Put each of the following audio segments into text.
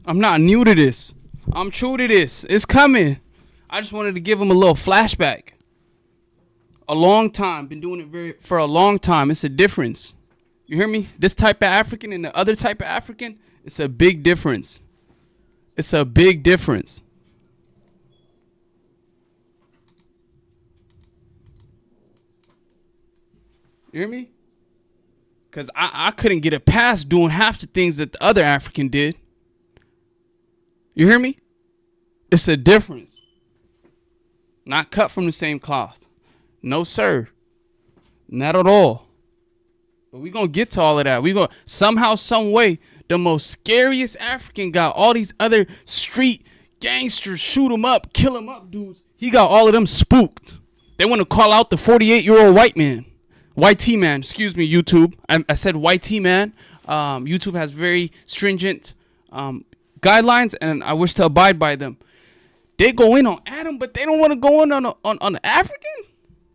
I'm not new to this. I'm true to this. It's coming. I just wanted to give him a little flashback. A long time. Been doing it for a long time. It's a difference. You hear me? This type of African and the other type of African, it's a big difference. It's a big difference. You hear me? Because I couldn't get it past doing half the things that the other African did. You hear me? It's a difference. Not cut from the same cloth. No, sir. Not at all. But we're going to get to all of that. We're going to somehow, some way, the most scariest African got all these other street gangsters, shoot them up, kill them up dudes. He got all of them spooked. They want to call out the 48-year-old white man. YT man, excuse me, YouTube. I said YT man. YouTube has very stringent guidelines, and I wish to abide by them. They go in on Adam, but they don't want to go in on the African.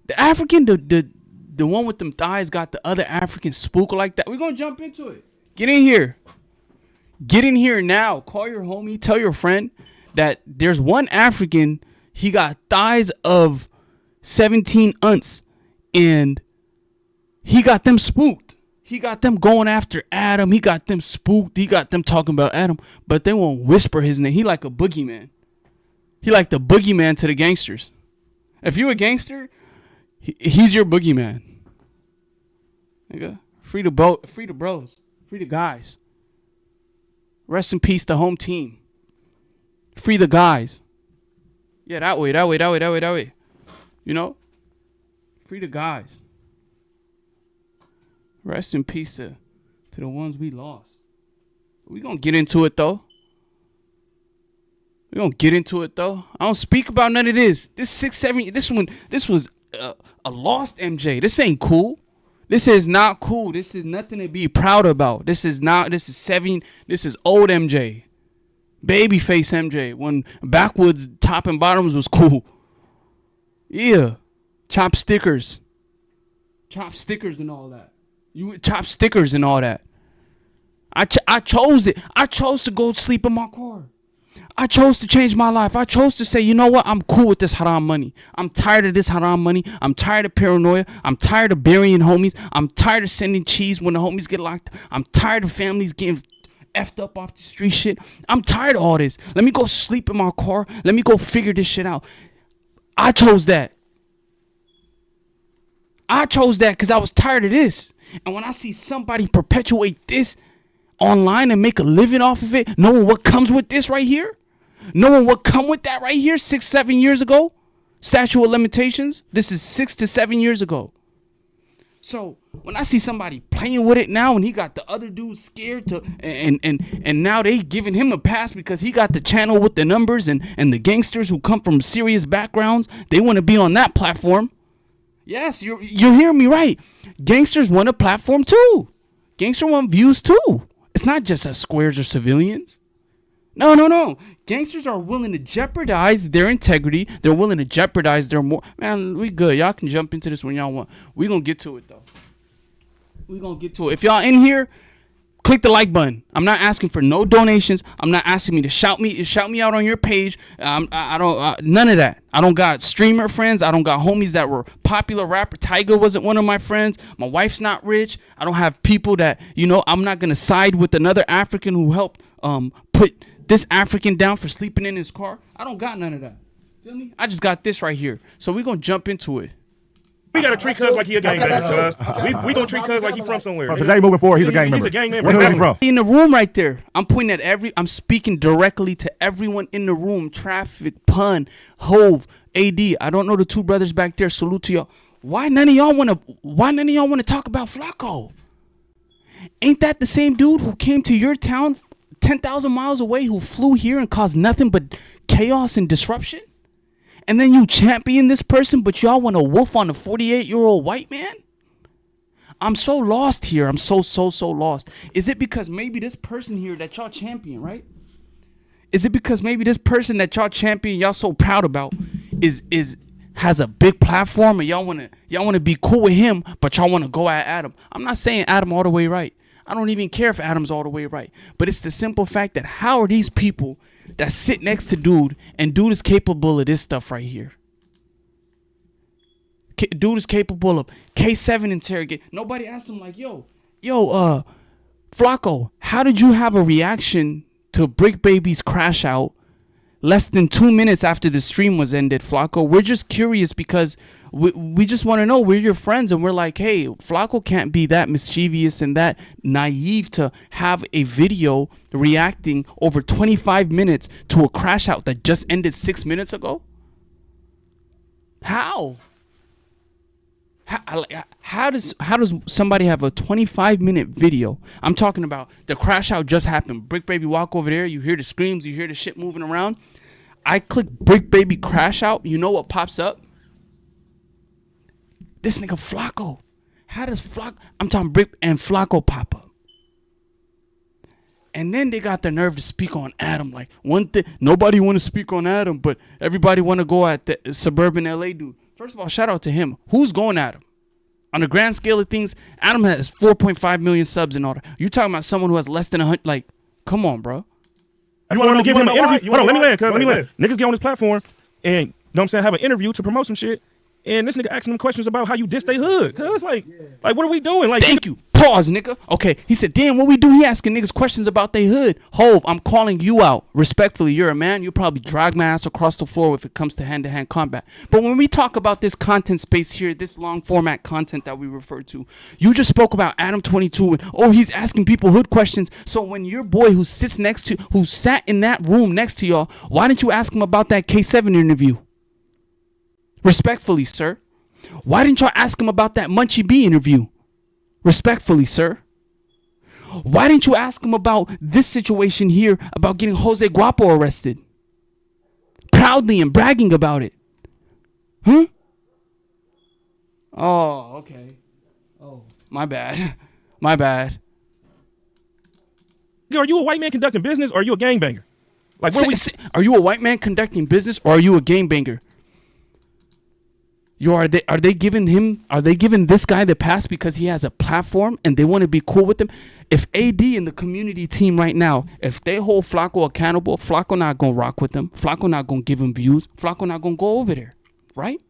The African, the one with them thighs, got the other African spook like that. We're gonna jump into it. Get in here. Get in here now. Call your homie. Tell your friend that there's one African. He got thighs of 17 ounce, and he got them spooked. He got them going after Adam. He got them spooked. He got them talking about Adam, but they won't whisper his name. He like a boogeyman. He like the boogeyman to the gangsters. If you a gangster, he's your boogeyman. Nigga, free the bros, free the guys. Rest in peace, the home team. Free the guys. Yeah, that way. You know, free the guys. Rest in peace to the ones we lost. We gonna get into it though. I don't speak about none of this. This 6, 7. This was a lost MJ. This ain't cool. This is not cool. This is nothing to be proud about. This is 7. This is old MJ. Babyface MJ. When backwoods top and bottoms was cool. Yeah. Chop stickers and all that. You chop stickers and all that. I chose it. I chose to go sleep in my car. I chose to change my life. I chose to say, you know what? I'm cool with this haram money. I'm tired of this haram money. I'm tired of paranoia. I'm tired of burying homies. I'm tired of sending cheese when the homies get locked. I'm tired of families getting effed up off the street shit. I'm tired of all this. Let me go sleep in my car. Let me go figure this shit out. I chose that. I chose that because I was tired of this. And when I see somebody perpetuate this online and make a living off of it, knowing what comes with this right here, knowing what come with that right here 6-7 years ago, statute of limitations, this is 6 to 7 years ago. So when I see somebody playing with it now and he got the other dude scared to and now they giving him a pass because he got the channel with the numbers and the gangsters who come from serious backgrounds, they want to be on that platform. Yes, you're hearing me right. Gangsters want a platform too. Gangster want views too. It's not just us squares or civilians. No. Gangsters are willing to jeopardize their integrity. They're willing to jeopardize their Man, we good. Y'all can jump into this when y'all want. We gonna get to it though. We gonna get to it. If y'all in here, click the like button. I'm not asking for no donations. I'm not asking me to shout me out on your page. I don't none of that. I don't got streamer friends. I don't got homies that were popular rapper. Tiger wasn't one of my friends. My wife's not rich. I don't have people that, I'm not gonna side with another African who helped put this African down for sleeping in his car. I don't got none of that. Feel me? I just got this right here. So we're gonna jump into it. We gotta treat Cuz like he a gangbanger, cuz. We gonna treat Cuz like he from somewhere. From today moving forward, he's a gang member. He's a gang member. Where's he from? In the room right there. I'm pointing at I'm speaking directly to everyone in the room. Traffic, Pun, Hove, AD. I don't know the two brothers back there. Salute to y'all. Why none of y'all wanna talk about Flakko? Ain't that the same dude who came to your town 10,000 miles away, who flew here and caused nothing but chaos and disruption? And then you champion this person, but y'all want to wolf on a 48-year-old white man? I'm so lost here. I'm so lost. Is it because maybe this person here that y'all champion, right? Is it because maybe this person that y'all champion, y'all so proud about, has a big platform and y'all wanna be cool with him, but y'all wanna go at Adam? I'm not saying Adam all the way right. I don't even care if Adam's all the way right. But it's the simple fact that how are these people that sit next to dude, and dude is capable of this stuff right here? Dude is capable of K7 interrogate. Nobody asked him like, yo, Flakko, how did you have a reaction to Bricc Baby's crash out less than 2 minutes after the stream was ended, Flakko? We're just curious because we just want to know. We're your friends and we're like, hey, Flakko can't be that mischievous and that naive to have a video reacting over 25 minutes to a crash out that just ended 6 minutes ago. How does somebody have a 25-minute video? I'm talking about the crash out just happened. Bricc Baby walk over there. You hear the screams. You hear the shit moving around. I click Bricc Baby crash out. You know what pops up? This nigga Flakko. How does Flakko? I'm talking Bricc and Flakko pop up. And then they got the nerve to speak on Adam. Like, one thing, nobody want to speak on Adam, but everybody want to go at the suburban LA dude. First of all, shout out to him. Who's going at him? On the grand scale of things, Adam has 4.5 million subs in order. You're talking about someone who has less than 100. Like, come on, bro. You want to give him an interview? Hold on, let me land, cuz. Let me land. Niggas get on this platform and, know what I'm saying, have an interview to promote some shit. And this nigga asking them questions about how you diss they hood. Cuz, like, what are we doing? Like, thank you. Pause, nigga. Okay, he said, damn, what we do? He asking niggas questions about they hood. Hove, I'm calling you out. Respectfully, you're a man. You'll probably drag my ass across the floor if it comes to hand-to-hand combat. But when we talk about this content space here, this long format content that we refer to, you just spoke about Adam22 and, he's asking people hood questions. So when your boy who sat in that room next to y'all, why didn't you ask him about that K7 interview? Respectfully, sir. Why didn't y'all ask him about that Munchie B interview? Respectfully, sir. Why didn't you ask him about this situation here about getting Jose Guapo arrested? Proudly and bragging about it. Oh, okay. Oh, my bad. My bad. Are you a white man conducting business or are you a gangbanger? Like, Are you a white man conducting business or are you a gangbanger? Yo, are they giving this guy the pass because he has a platform and they want to be cool with him? If AD and the community team right now, if they hold Flakko accountable, Flakko not gonna rock with them. Flakko not gonna give him views. Flakko not gonna go over there, right?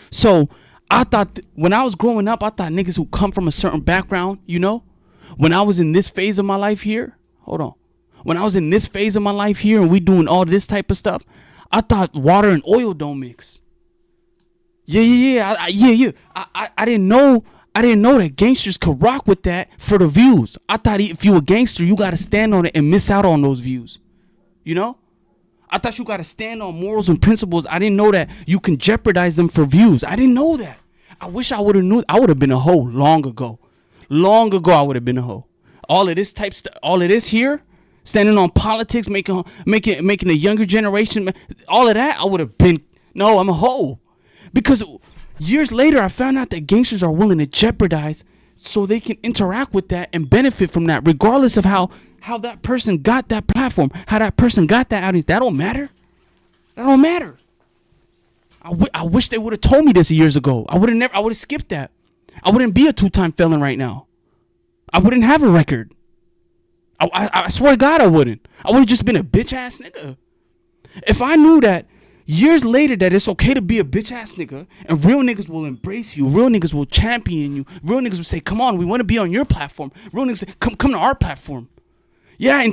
So I thought when I was growing up, I thought niggas who come from a certain background, you know, when I was in this phase of my life here, when I was in this phase of my life here and we doing all this type of stuff, I thought water and oil don't mix. I didn't know that gangsters could rock with that for the views. I thought if you a gangster, you gotta stand on it and miss out on those views. You know? I thought you gotta stand on morals and principles. I didn't know that you can jeopardize them for views. I didn't know that. I wish I would have knew. I would have been a hoe long ago. Long ago, I would have been a hoe. All of this type stuff, all of this here, standing on politics, making the younger generation, all of that, I would have been. No, I'm a hoe. Because years later, I found out that gangsters are willing to jeopardize so they can interact with that and benefit from that, regardless of how that person got that platform, how that person got that audience. That don't matter. That don't matter. I wish they would have told me this years ago. I would have skipped that. I wouldn't be a 2-time felon right now. I wouldn't have a record. I swear to God I wouldn't. I would have just been a bitch ass nigga. If I knew that years later that it's okay to be a bitch ass nigga and real niggas will embrace you, real niggas will champion you, real niggas will say, come on, we want to be on your platform. Real niggas say, come to our platform. Yeah,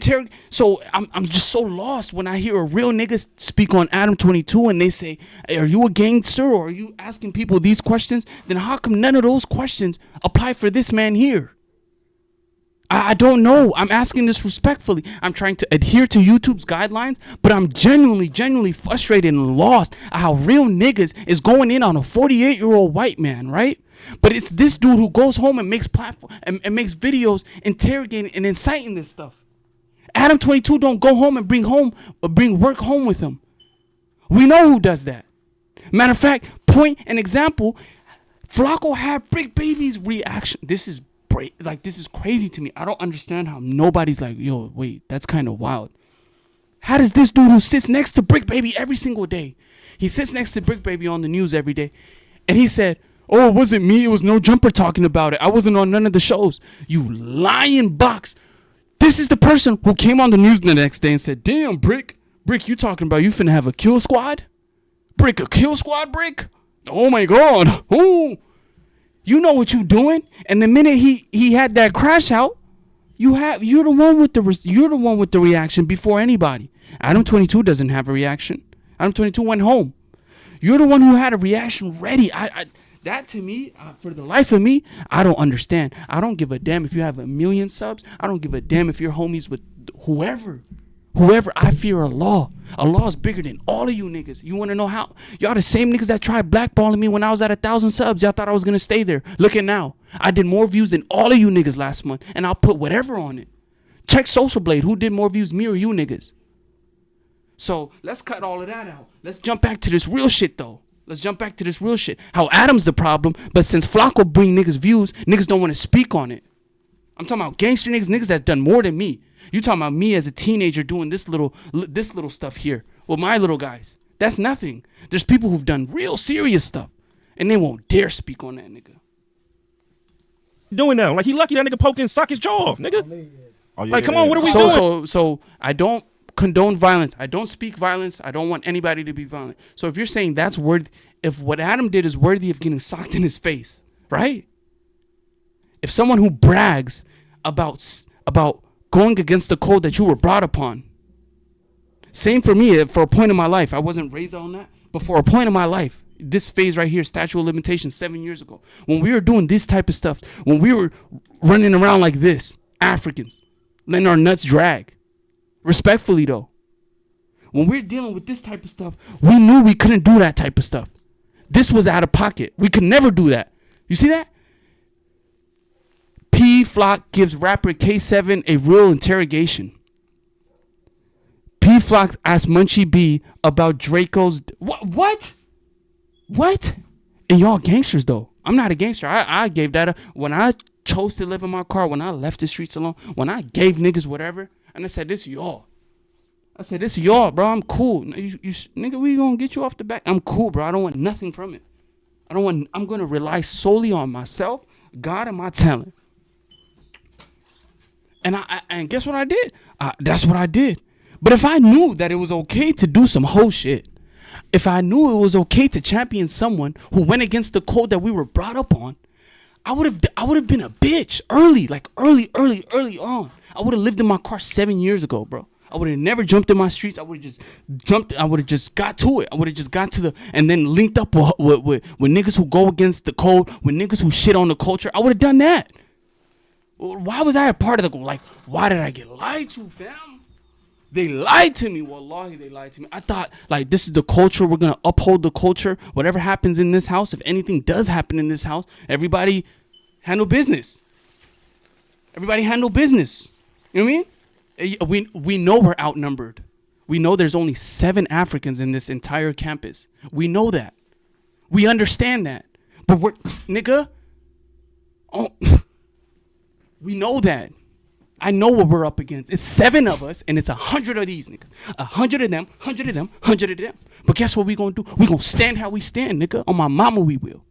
so I'm just so lost when I hear a real nigga speak on Adam22 and they say, hey, are you a gangster or are you asking people these questions? Then how come none of those questions apply for this man here? I don't know. I'm asking this respectfully. I'm trying to adhere to YouTube's guidelines, but I'm genuinely frustrated and lost at how real niggas is going in on a 48-year-old white man, right? But it's this dude who goes home and makes and makes videos interrogating and inciting this stuff. Adam22 don't go home and bring work home with him. We know who does that. Matter of fact, point an example. Flakko had Bricc Baby's reaction. This is crazy to me. I don't understand how nobody's like, yo, wait, that's kind of wild. How does this dude who sits next to Bricc Baby every single day, he sits next to Bricc Baby on the news every day, and he said, oh, it wasn't me, it was No Jumper talking about it. I wasn't on none of the shows. You lying box. This is the person who came on the news the next day and said, damn, Bricc, you talking about you finna have a kill squad? Bricc, a kill squad, Bricc? Oh my God. Oh. You know what you doing, and the minute he had that crash out, you're the one with the reaction before anybody. Adam22 doesn't have a reaction. Adam22 went home. You're the one who had a reaction ready. That to me, for the life of me, I don't understand. I don't give a damn if you have 1 million subs. I don't give a damn if you're homies with whoever. I fear Allah. Allah is bigger than all of you niggas. You want to know how? Y'all the same niggas that tried blackballing me when I was at 1,000 subs. Y'all thought I was going to stay there. Look at now. I did more views than all of you niggas last month, and I'll put whatever on it. Check Social Blade. Who did more views, me or you niggas? So let's cut all of that out. Let's jump back to this real shit, though. How Adam's the problem, but since Flakko bring niggas views, niggas don't want to speak on it. I'm talking about gangster niggas that's done more than me. You talking about me as a teenager doing this little stuff here with my little guys. That's nothing. There's people who've done real serious stuff, and they won't dare speak on that nigga. Doing now, like he lucky that nigga poked in sock his jaw off, nigga. Come on, what are we doing? So I don't condone violence. I don't speak violence. I don't want anybody to be violent. So if you're saying that's worthy, if what Adam did is worthy of getting socked in his face, right? If someone who brags about going against the code that you were brought upon. Same for me, for a point in my life. I wasn't raised on that, but for a point in my life, this phase right here, statute of limitations 7 years ago, when we were doing this type of stuff, when we were running around like this, Africans, letting our nuts drag. Respectfully though, when we were dealing with this type of stuff, we knew we couldn't do that type of stuff. This was out of pocket. We could never do that. You see that? P Flock gives rapper K7 a real interrogation. P Flock asked Munchie B about Draco's. What? And y'all gangsters though. I'm not a gangster. I gave that up when I chose to live in my car. When I left the streets alone. When I gave niggas whatever, and I said, "This is y'all." Bro. I'm cool. You nigga, we gonna get you off the back. I'm cool, bro. I don't want nothing from it. I'm going to rely solely on myself, God, and my talent. And guess what I did? That's what I did. But if I knew that it was okay to do some whole shit, if I knew it was okay to champion someone who went against the code that we were brought up on, I would have been a bitch early on. I would have lived in my car 7 years ago, bro. I would have never jumped in my streets. I would have just jumped. I would have just got to it. I would have just got to and then linked up with niggas who go against the code, with niggas who shit on the culture. I would have done that. Why was I a part of the, like, why did I get lied to, fam? They lied to me. Wallahi, they lied to me. I thought, like, this is the culture. We're going to uphold the culture. Whatever happens in this house, if anything does happen in this house, everybody handle business. Everybody handle business. You know what I mean? We know we're outnumbered. We know there's only 7 Africans in this entire campus. We know that. We understand that. But we're, nigga, we know that. I know what we're up against. It's 7 of us, and it's 100 of these niggas. 100 of them, 100 of them, 100 of them. But guess what we gonna do? We gonna stand how we stand, nigga. On my mama, we will.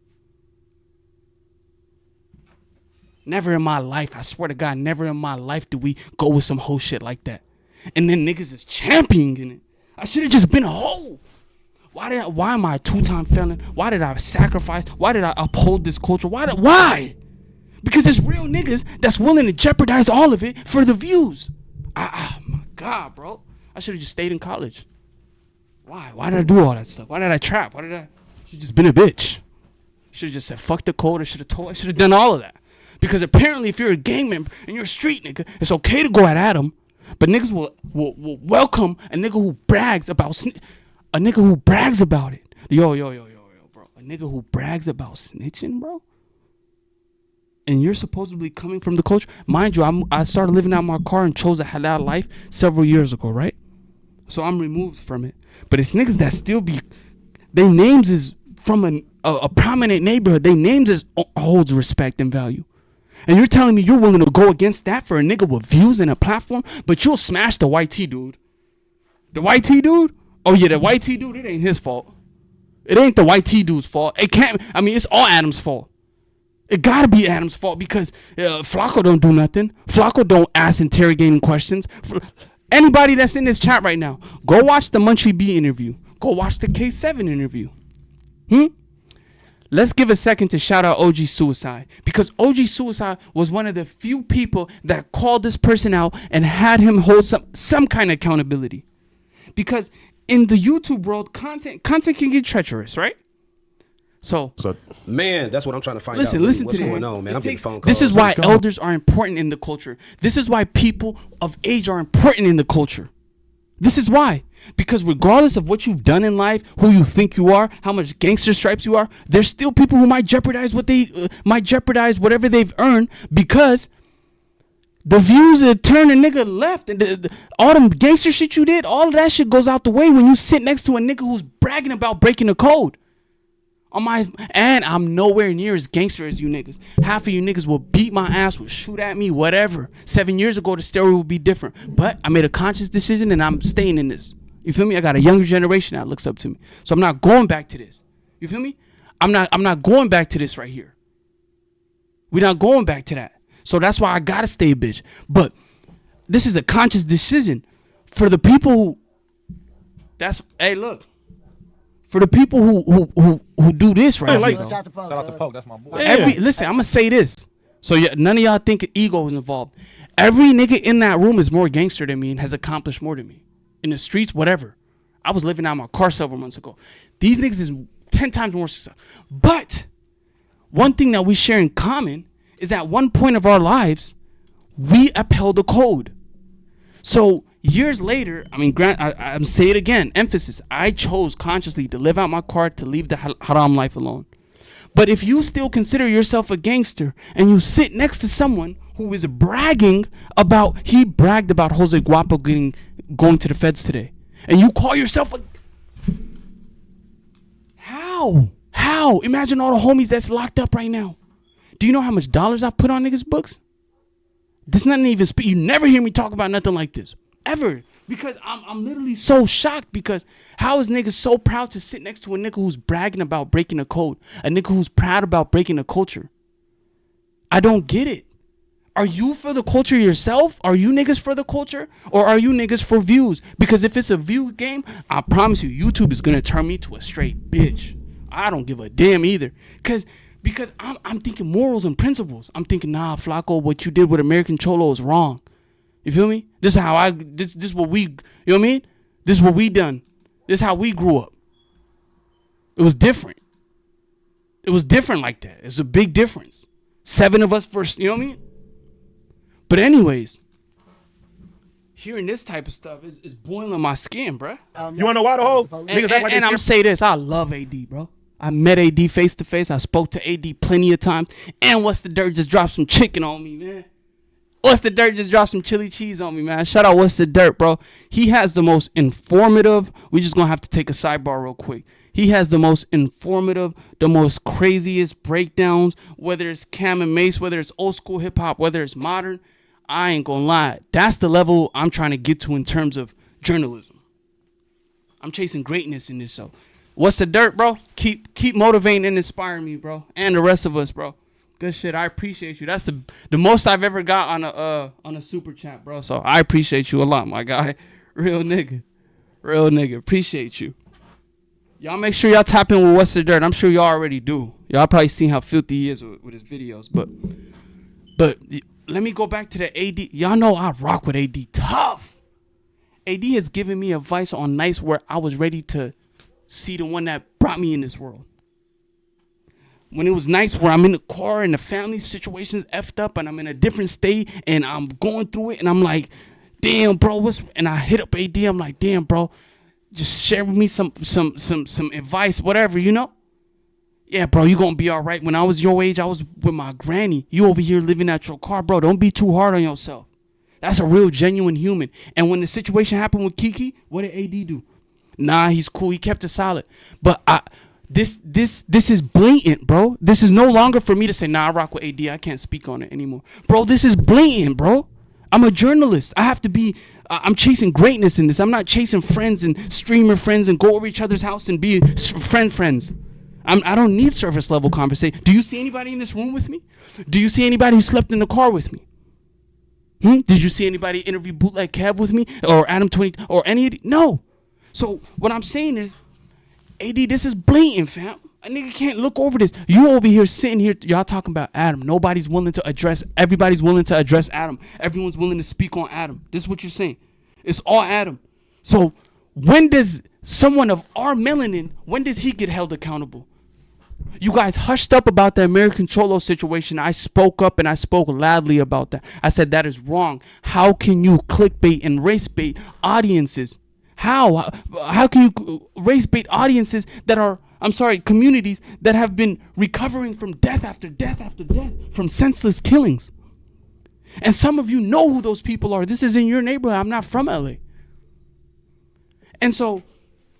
Never in my life, I swear to God, never in my life do we go with some whole shit like that. And then niggas is championing it. I should have just been a hoe. Why am I a 2-time felon? Why did I sacrifice? Why did I uphold this culture? Why? Because there's real niggas that's willing to jeopardize all of it for the views. My God, bro. I should have just stayed in college. Why? Why did I do all that stuff? Why did I trap? Should have just been a bitch. Should have just said, fuck the code. I should have done all of that. Because apparently if you're a gang member and you're a street nigga, it's okay to go at Adam. But niggas will welcome a nigga who brags about it. Yo, bro. A nigga who brags about snitching, bro. And you're supposedly coming from the culture. Mind you, I started living out my car and chose a halal life several years ago, right? So I'm removed from it. But it's niggas that still be, their names is from a prominent neighborhood. Their names holds respect and value. And you're telling me you're willing to go against that for a nigga with views and a platform, but you'll smash the white tee dude. The white tee dude? Oh yeah, the white tee dude, it ain't his fault. It ain't the white tee dude's fault. It's all Adam's fault. It gotta be Adam's fault because Flakko don't do nothing. Flakko don't ask interrogating questions. Anybody that's in this chat right now, go watch the Munchie B interview. Go watch the K7 interview. Let's give a second to shout out OG Suicide, because OG Suicide was one of the few people that called this person out and had him hold some kind of accountability. Because in the YouTube world, content can get treacherous, right? So man, that's what I'm trying to find out. Listen what's to going on, man. I'm getting phone calls. This is why elders are important in the culture. This is why people of age are important in the culture. This is why. Because regardless of what you've done in life, who you think you are, how much gangster stripes you are, there's still people who might jeopardize whatever they've earned, because the views that turn a nigga left and all them gangster shit you did, all of that shit goes out the way when you sit next to a nigga who's bragging about breaking the code. And I'm nowhere near as gangster as you niggas. Half of you niggas will beat my ass, will shoot at me, whatever. 7 years ago, the story would be different. But I made a conscious decision and I'm staying in this. You feel me? I got a younger generation that looks up to me. So I'm not going back to this. You feel me? I'm not going back to this right here. We're not going back to that. So that's why I gotta stay a bitch. But this is a conscious decision for the people for the people who do this right here. Shout out to Poke, that's my boy. Listen, I'm gonna say this, so none of y'all think ego is involved. Every nigga in that room is more gangster than me and has accomplished more than me. In the streets, whatever. I was living out my car several months ago. These niggas is 10 times more successful. But one thing that we share in common is at one point of our lives, we upheld the code. So years later, I'm say it again, emphasis, I chose consciously to live out my car, to leave the haram life alone. But if you still consider yourself a gangster and you sit next to someone who is bragging about, he bragged about Jose Guapo going to the feds today, and you call yourself a, how? Imagine all the homies that's locked up right now. Do you know how much dollars I put on niggas' books? This nothing even you never hear me talk about nothing like this. Ever. Because I'm literally so shocked because how is niggas so proud to sit next to a nigga who's bragging about breaking a code? A nigga who's proud about breaking a culture. I don't get it. Are you for the culture yourself? Are you niggas for the culture? Or are you niggas for views? Because if it's a view game, I promise you, YouTube is going to turn me to a straight bitch. I don't give a damn either. Because I'm thinking morals and principles. I'm thinking, nah, Flakko, what you did with American Cholo is wrong. You feel me? This is how this what we, you know what I mean? This is what we done. This is how we grew up. It was different. It was different like that. It's a big difference. 7 of us versus, you know what I mean? But anyways, hearing this type of stuff is boiling my skin, bruh. You wanna know why the whole niggas act like and I'm gonna say this, I love AD, bro. I met AD face to face. I spoke to AD plenty of times. And What's the Dirt just dropped some chicken on me, man. What's the Dirt just dropped some chili cheese on me, man. Shout out What's the Dirt, bro. He has the most informative. We just gonna have to take a sidebar real quick. He has the most informative, the most craziest breakdowns, whether it's Cam and Mace, whether it's old school hip hop, whether it's modern. I ain't gonna lie. That's the level I'm trying to get to in terms of journalism. I'm chasing greatness in this show. What's the Dirt, bro? Keep motivating and inspiring me, bro. And the rest of us, bro. Good shit. I appreciate you. That's the most I've ever got on a super chat, bro. So I appreciate you a lot, my guy. Real nigga. Real nigga. Appreciate you. Y'all make sure y'all tap in with What's the Dirt. I'm sure y'all already do. Y'all probably seen how filthy he is with his videos. But let me go back to the AD. Y'all know I rock with AD tough. AD has given me advice on nights where I was ready to see the one that brought me in this world. When it was nights where I'm in the car and the family situation's effed up and I'm in a different state and I'm going through it and I'm like, damn, bro, and I hit up AD. I'm like, damn, bro, just share with me some advice, whatever, you know? Yeah, bro, you gonna be all right. When I was your age, I was with my granny. You over here living at your car, bro. Don't be too hard on yourself. That's a real, genuine human. And when the situation happened with Kiki, what did AD do? Nah, he's cool. He kept it solid. But this is blatant, bro. This is no longer for me to say, nah, I rock with AD. I can't speak on it anymore. Bro, this is blatant, bro. I'm a journalist. I have to be, I'm chasing greatness in this. I'm not chasing friends and streamer friends and go over each other's house and be friends. I don't need surface level conversation. Do you see anybody in this room with me? Do you see anybody who slept in the car with me? Did you see anybody interview Bootleg Kev with me or Adam22 or any of the? No. So what I'm saying is, AD, this is blatant, fam. A nigga can't look over this. You over here sitting here, y'all talking about Adam. Everybody's willing to address Adam. Everyone's willing to speak on Adam. This is what you're saying. It's all Adam. So when does someone of our melanin, when does he get held accountable? You guys hushed up about the American Cholo situation. I spoke up and I spoke loudly about that. I said that is wrong. How can you clickbait and race bait audiences? How can you race bait audiences that are, communities that have been recovering from death after death after death, from senseless killings? And some of you know who those people are. This is in your neighborhood. I'm not from LA. And so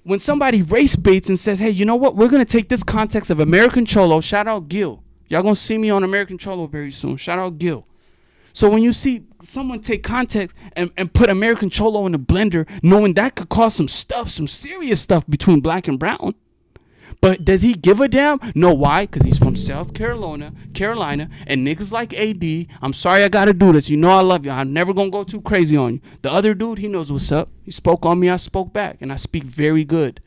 when somebody race baits and says, hey, you know what? We're going to take this context of American Cholo. Shout out Gil. Y'all going to see me on American Cholo very soon. Shout out Gil. So when you see someone take context and put American Cholo in a blender, knowing that could cause some serious stuff between black and brown. But does he give a damn? No, why? Because he's from South Carolina, and niggas like AD, I'm sorry I got to do this. You know I love you. I'm never going to go too crazy on you. The other dude, he knows what's up. He spoke on me, I spoke back, and I speak very good.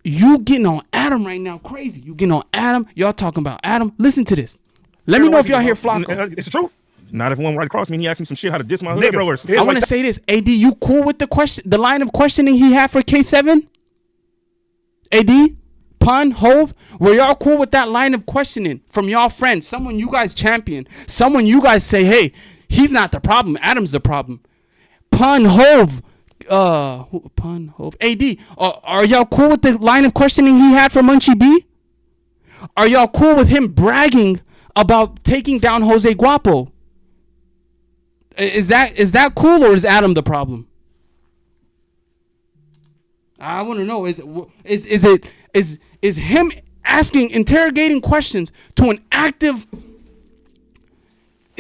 You getting on Adam right now, crazy. You getting on Adam. Y'all talking about Adam. Listen to this. Let me know if y'all hear Flakko. It's the truth. Not if one right across me and he asked me some shit how to diss my hood, bro. I want to say this. AD, you cool with the line of questioning he had for K7? AD, Pun, Hove, were y'all cool with that line of questioning from y'all friends? Someone you guys champion. Someone you guys say, hey, he's not the problem. Adam's the problem. Pun, Hove, AD, are y'all cool with the line of questioning he had for Munchie B? Are y'all cool with him bragging about taking down Jose Guapo? Is that cool, or is Adam the problem? I want to know, is him interrogating questions to an active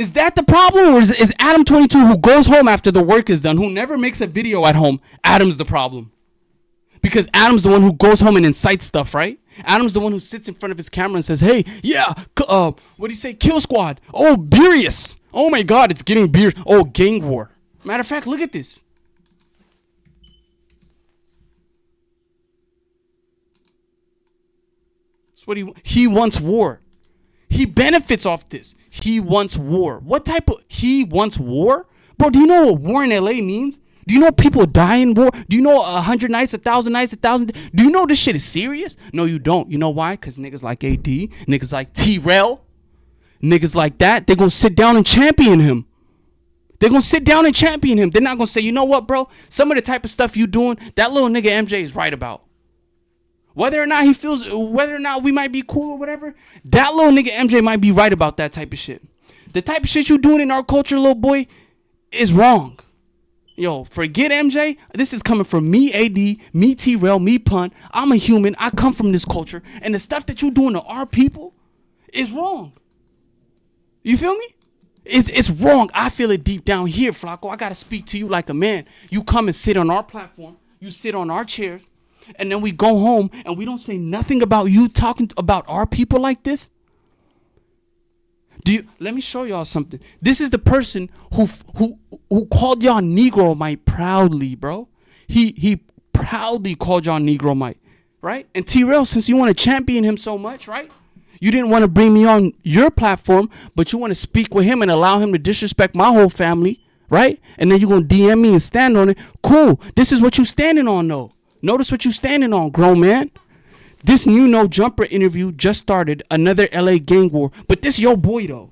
Is that the problem, or is Adam22 who goes home after the work is done, who never makes a video at home? Adam's the problem. Because Adam's the one who goes home and incites stuff, right? Adam's the one who sits in front of his camera and says, hey, yeah, what do you say? Kill squad. Oh, Beerious. Oh my God, it's getting beer. Oh, gang war. Matter of fact, look at this. That's what he wants war. He benefits off this. He wants war. What type of, he wants war? Bro, do you know what war in LA means? Do you know people die in war? Do you know 100 nights, 1,000 nights, 1,000? Do you know this shit is serious? No, you don't. You know why? Because niggas like AD, niggas like Trell, niggas like that, they're going to sit down and champion him. They're going to sit down and champion him. They're not going to say, you know what, bro? Some of the type of stuff you doing, that little nigga MJ is right about. Whether or not he feels, whether or not we might be cool or whatever, that little nigga MJ might be right about that type of shit. The type of shit you doing in our culture, little boy, is wrong. Yo, forget MJ. This is coming from me, AD, me, T-Rail, me, Pun. I'm a human. I come from this culture. And the stuff that you doing to our people is wrong. You feel me? It's wrong. I feel it deep down here, Flakko. I got to speak to you like a man. You come and sit on our platform. You sit on our chairs. And then we go home and we don't say nothing about you talking about our people like this. Let me show y'all something. This is the person who called y'all Negromite proudly, bro. He proudly called y'all Negromite, right? And T-Rail, since you want to champion him so much, right? You didn't want to bring me on your platform, but you want to speak with him and allow him to disrespect my whole family, right? And then you're going to DM me and stand on it. Cool. This is what you standing on, though. Notice what you standing on, grown man. This new No Jumper interview just started another LA gang war. But this your boy, though.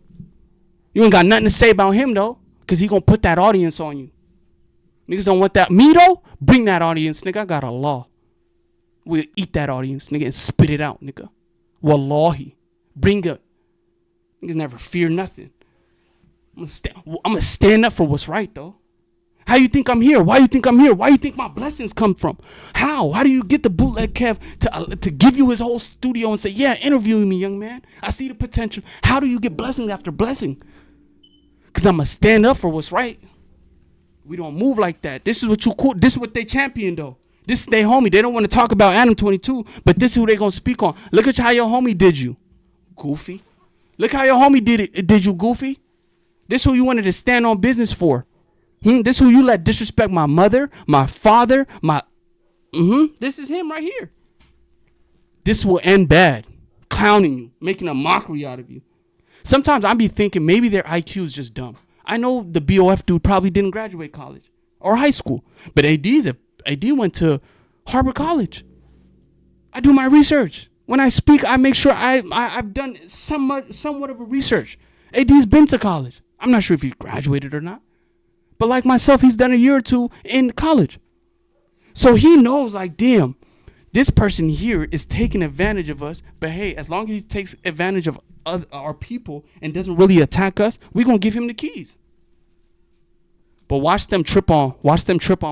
You ain't got nothing to say about him, though. Because he going to put that audience on you. Niggas don't want that. Me, though? Bring that audience, nigga. I got a law. We'll eat that audience, nigga, and spit it out, nigga. Wallahi. Bring it. Niggas never fear nothing. I'm going to stand up for what's right, though. How you think I'm here? Why you think I'm here? Why you think my blessings come from? How? How do you get the bootleg Kev to give you his whole studio and say, yeah, interview me, young man. I see the potential. How do you get blessing after blessing? Because I'm going to stand up for what's right. We don't move like that. This is what you cool. This is what they champion, though. This is their homie. They don't want to talk about Adam22, but this is who they going to speak on. Look at how your homie did you, Goofy. Look how your homie did you, Goofy. This is who you wanted to stand on business for. This who you let disrespect my mother, my father, this is him right here. This will end bad. Clowning you, making a mockery out of you. Sometimes I be thinking maybe their IQ is just dumb. I know the BOF dude probably didn't graduate college or high school, but AD went to Harvard College. I do my research. When I speak, I make sure I've done somewhat of a research. AD's been to college. I'm not sure if he graduated or not. But like myself, he's done a year or two in college. So he knows, like, damn, this person here is taking advantage of us. But hey, as long as he takes advantage of our people and doesn't really attack us, we're going to give him the keys. But watch them trip on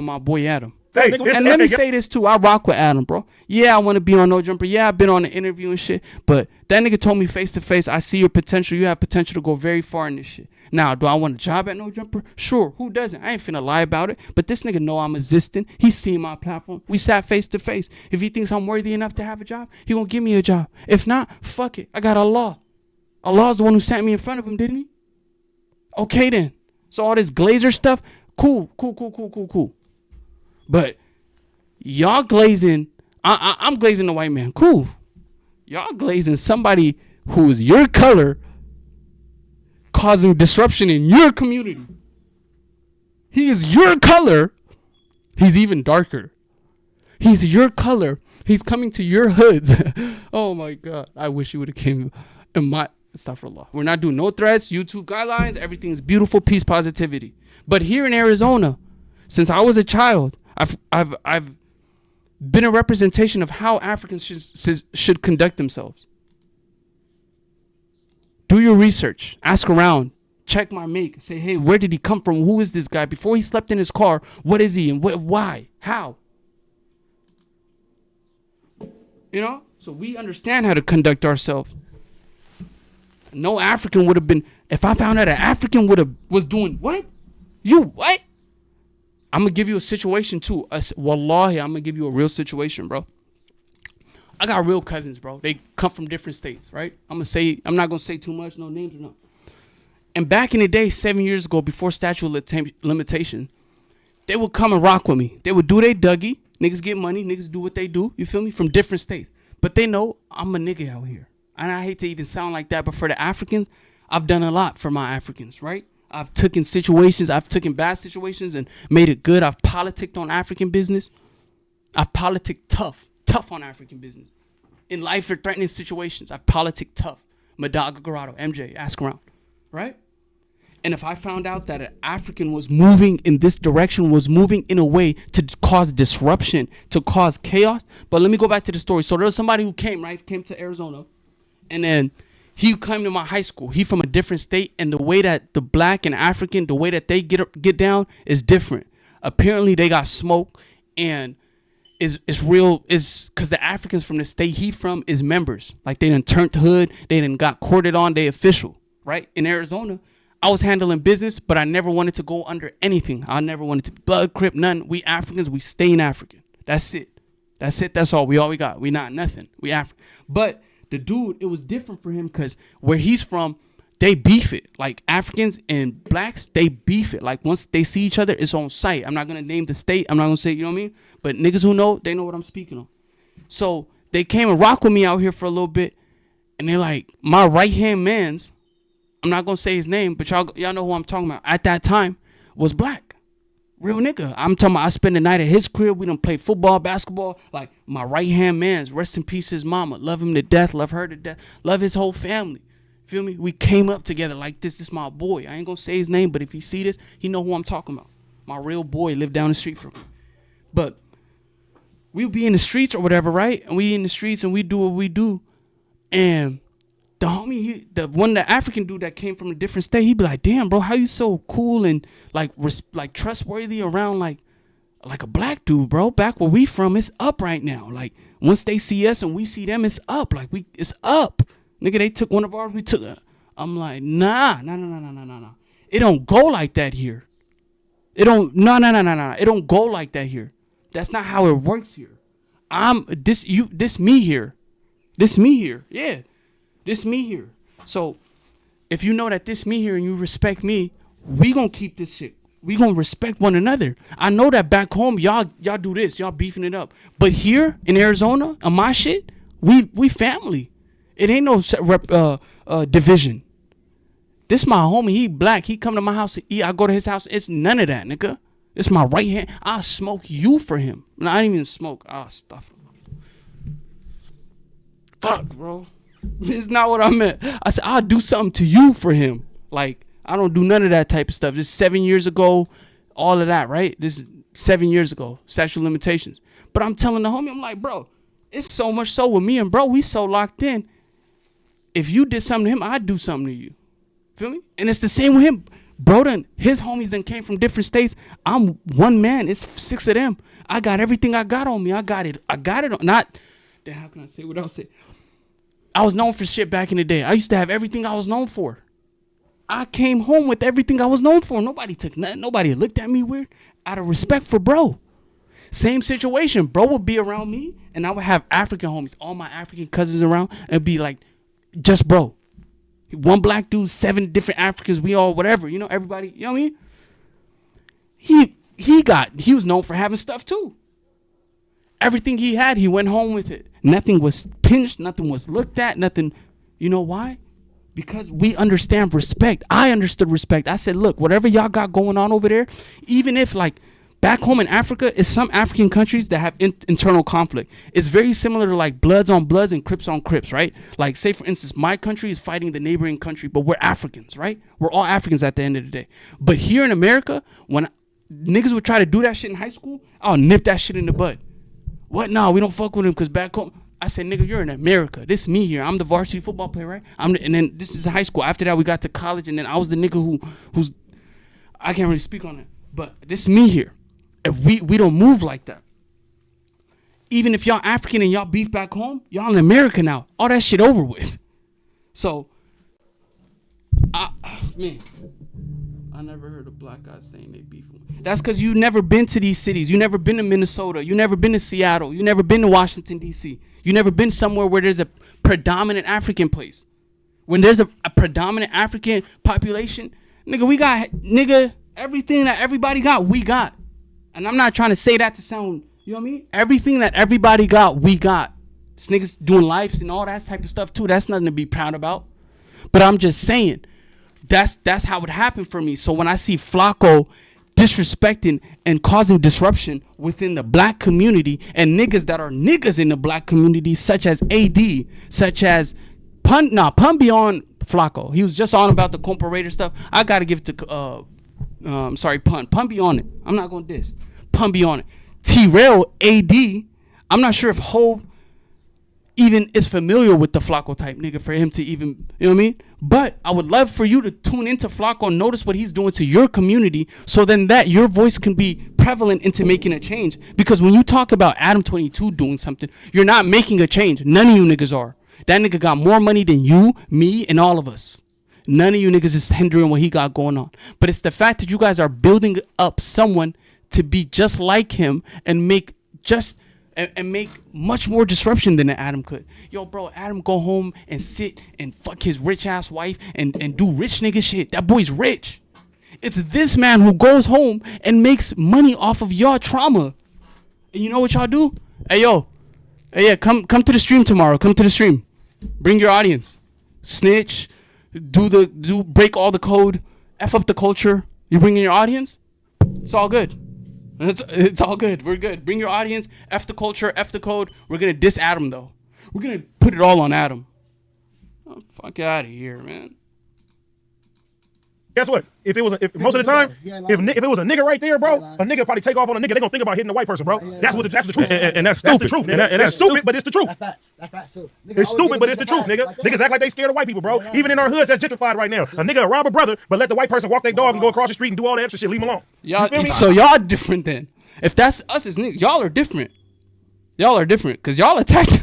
my boy Adam. And let me say this too. I rock with Adam, bro. Yeah, I want to be on No Jumper. Yeah, I've been on the interview and shit. But that nigga told me face to face, I see your potential. You have potential to go very far in this shit. Now, do I want a job at No Jumper? Sure. Who doesn't? I ain't finna lie about it. But this nigga know I'm existing. He's seen my platform. We sat face to face. If he thinks I'm worthy enough to have a job, he gonna give me a job. If not, fuck it. I got Allah. Allah's the one who sat me in front of him, didn't he? Okay then. So all this Glazer stuff, cool. But y'all glazing, I'm glazing the white man. Cool. Y'all glazing somebody who is your color, causing disruption in your community. He is your color. He's even darker. He's your color. He's coming to your hoods. Oh my God. I wish he would have came in my astaghfirullah. We're not doing no threats, YouTube guidelines. Everything's beautiful, peace, positivity. But here in Arizona, since I was a child, I've been a representation of how Africans should conduct themselves. Do your research. Ask around. Check my make. Say, hey, where did he come from? Who is this guy? Before he slept in his car, what is he and why? How? You know? So we understand how to conduct ourselves. No African would have been, If I found out an African was doing what? You what? I'm gonna give you a situation too. Wallahi, I'm gonna give you a real situation, bro. I got real cousins, bro. They come from different states, right? I'm not gonna say too much, no names or no. And back in the day, 7 years ago, before statute of limitation, they would come and rock with me. They would do their Dougie. Niggas get money. Niggas do what they do. You feel me? From different states. But they know I'm a nigga out here. And I hate to even sound like that, but for the Africans, I've done a lot for my Africans, right? I've taken bad situations and made it good. I've politicked on African business. I've politicked tough on African business. In life or threatening situations, I've politicked tough. Madaga Garado, MJ, ask around, right? And if I found out that an African was moving in this direction, was moving in a way to cause disruption, to cause chaos. But let me go back to the story. So there was somebody who came to Arizona, and then he came to my high school. He from a different state, and the way that the black and African, the way that they get down is different. Apparently they got smoke, and it's real, is because the Africans from the state he from is members. Like they done turned hood, they done got courted on, they official, right? In Arizona, I was handling business, but I never wanted to go under anything. I never wanted to blood, crip, none. We Africans, we staying African. That's it. That's all. We got. We not nothing. We African. But the dude, it was different for him because where he's from, they beef it. Like Africans and blacks, they beef it. Like once they see each other, it's on sight. I'm not going to name the state. I'm not going to say, you know what I mean? But niggas who know, they know what I'm speaking on. So they came and rock with me out here for a little bit. And they're like, my right-hand man's, I'm not going to say his name, but y'all know who I'm talking about. At that time, was black. Real nigga. I'm talking about I spend the night at his crib. We done play football, basketball. Like my right-hand man's, rest in peace his mama. Love him to death. Love her to death. Love his whole family. Feel me? We came up together like this. This is my boy. I ain't going to say his name, but if he see this, he know who I'm talking about. My real boy lived down the street from me. But we'll be in the streets or whatever, right? And we in the streets and we do what we do. And the homie, the African dude that came from a different state, he'd be like, damn, bro, how you so cool and like trustworthy around like a black dude, bro? Back where we from, it's up right now. Like once they see us and we see them, it's up. Like it's up. Nigga, they took one of ours, we took it. I'm like, nah. It don't go like that here. It don't go like that here. That's not how it works here. This me here. Yeah. This me here. So if you know that this me here and you respect me, we gonna keep this shit. We gonna respect one another. I know that back home y'all do this, y'all beefing it up. But here in Arizona, on my shit, we family. It ain't no division. This my homie, he black. He come to my house to eat. I go to his house. It's none of that, nigga. It's my right hand. I'll smoke you for him. No, I didn't even smoke. I'll stuff him. Fuck, bro. It's not what I meant. I said, I'll do something to you for him. Like, I don't do none of that type of stuff. This 7 years ago, all of that, right? This is 7 years ago, statute of limitations. But I'm telling the homie, I'm like, bro, it's so much so with me and bro, we so locked in. If you did something to him, I'd do something to you. Feel me? And it's the same with him. Bro, his homies then came from different states. I'm one man. It's 6 of them. I got everything I got on me. I got it on. Not, how can I say what else? I was known for shit back in the day. I used to have everything I was known for. I came home with everything I was known for. Nobody took nothing. Nobody looked at me weird. Out of respect for bro. Same situation. Bro would be around me, and I would have African homies, all my African cousins around, and be like, just bro. One black dude, 7 different Africans, we all whatever, you know, everybody, you know what I mean? He was known for having stuff too. Everything he had, he went home with it. Nothing was pinched, nothing was looked at, nothing. You know why? Because we understand respect. I understood respect. I said, look, whatever y'all got going on over there, even if like back home in Africa, is some African countries that have internal conflict. It's very similar to like Bloods on Bloods and Crips on Crips, right? Like say for instance, my country is fighting the neighboring country, but we're Africans, right? We're all Africans at the end of the day. But here in America, when niggas would try to do that shit in high school, I'll nip that shit in the bud. What? No, we don't fuck with him because back home, I said, nigga, you're in America. This me here. I'm the varsity football player, right? And then this is high school. After that, we got to college, and then I was the nigga who's I can't really speak on it, but this is me here. And we don't move like that. Even if y'all African and y'all beef back home, y'all in America now. All that shit over with. So Man, I never heard a black guy saying they beef. That's because you never been to these cities. You never been to Minnesota. You never been to Seattle. You never been to Washington, D.C. You never been somewhere where there's a predominant African place. When there's a predominant African population, nigga, we got, everything that everybody got, we got. And I'm not trying to say that to sound, you know what I mean? Everything that everybody got, we got. This nigga's doing lives and all that type of stuff too. That's nothing to be proud about. But I'm just saying, that's how it happened for me. So when I see Flakko disrespecting and causing disruption within the black community and niggas that are niggas in the black community, such as AD, such as Pun beyond Flakko. He was just on about the comparator stuff. I gotta give it to Pun beyond it. I'm not gonna diss. Pun beyond it. Trell, AD. I'm not sure if Hov even is familiar with the Flakko type nigga for him to even, you know what I mean? But I would love for you to tune into Flakko and notice what he's doing to your community, so then that your voice can be prevalent into making a change. Because when you talk about Adam22 doing something, you're not making a change. None of you niggas are. That nigga got more money than you, me, and all of us. None of you niggas is hindering what he got going on. But it's the fact that you guys are building up someone to be just like him and make much more disruption than Adam could. Yo, bro, Adam go home and sit and fuck his rich ass wife and do rich nigga shit. That boy's rich. It's this man who goes home and makes money off of your trauma. And you know what y'all do? Hey, yo. Hey, yeah, come to the stream tomorrow. Come to the stream. Bring your audience. Snitch. Break all the code. F up the culture. You bring in your audience? It's all good. It's all good. We're good. Bring your audience. F the culture. F the code. We're going to diss Adam, though. We're going to put it all on Adam. Oh, fuck out of here, man. Guess what? If most of the time, if it was a nigga right there, bro, a nigga probably take off on a nigga. They gonna think about hitting a white person, bro. That's the truth. And that's stupid. That's the truth. And that's stupid, but it's the truth. That's facts too. It's stupid, but it's the truth, nigga. Niggas act like they scared of white people, bro. Even in our hoods, that's gentrified right now. A nigga rob a brother, but let the white person walk their dog and go across the street and do all that extra shit. Leave him alone. So y'all different then. If that's us as niggas, y'all are different. Y'all are different because y'all attacked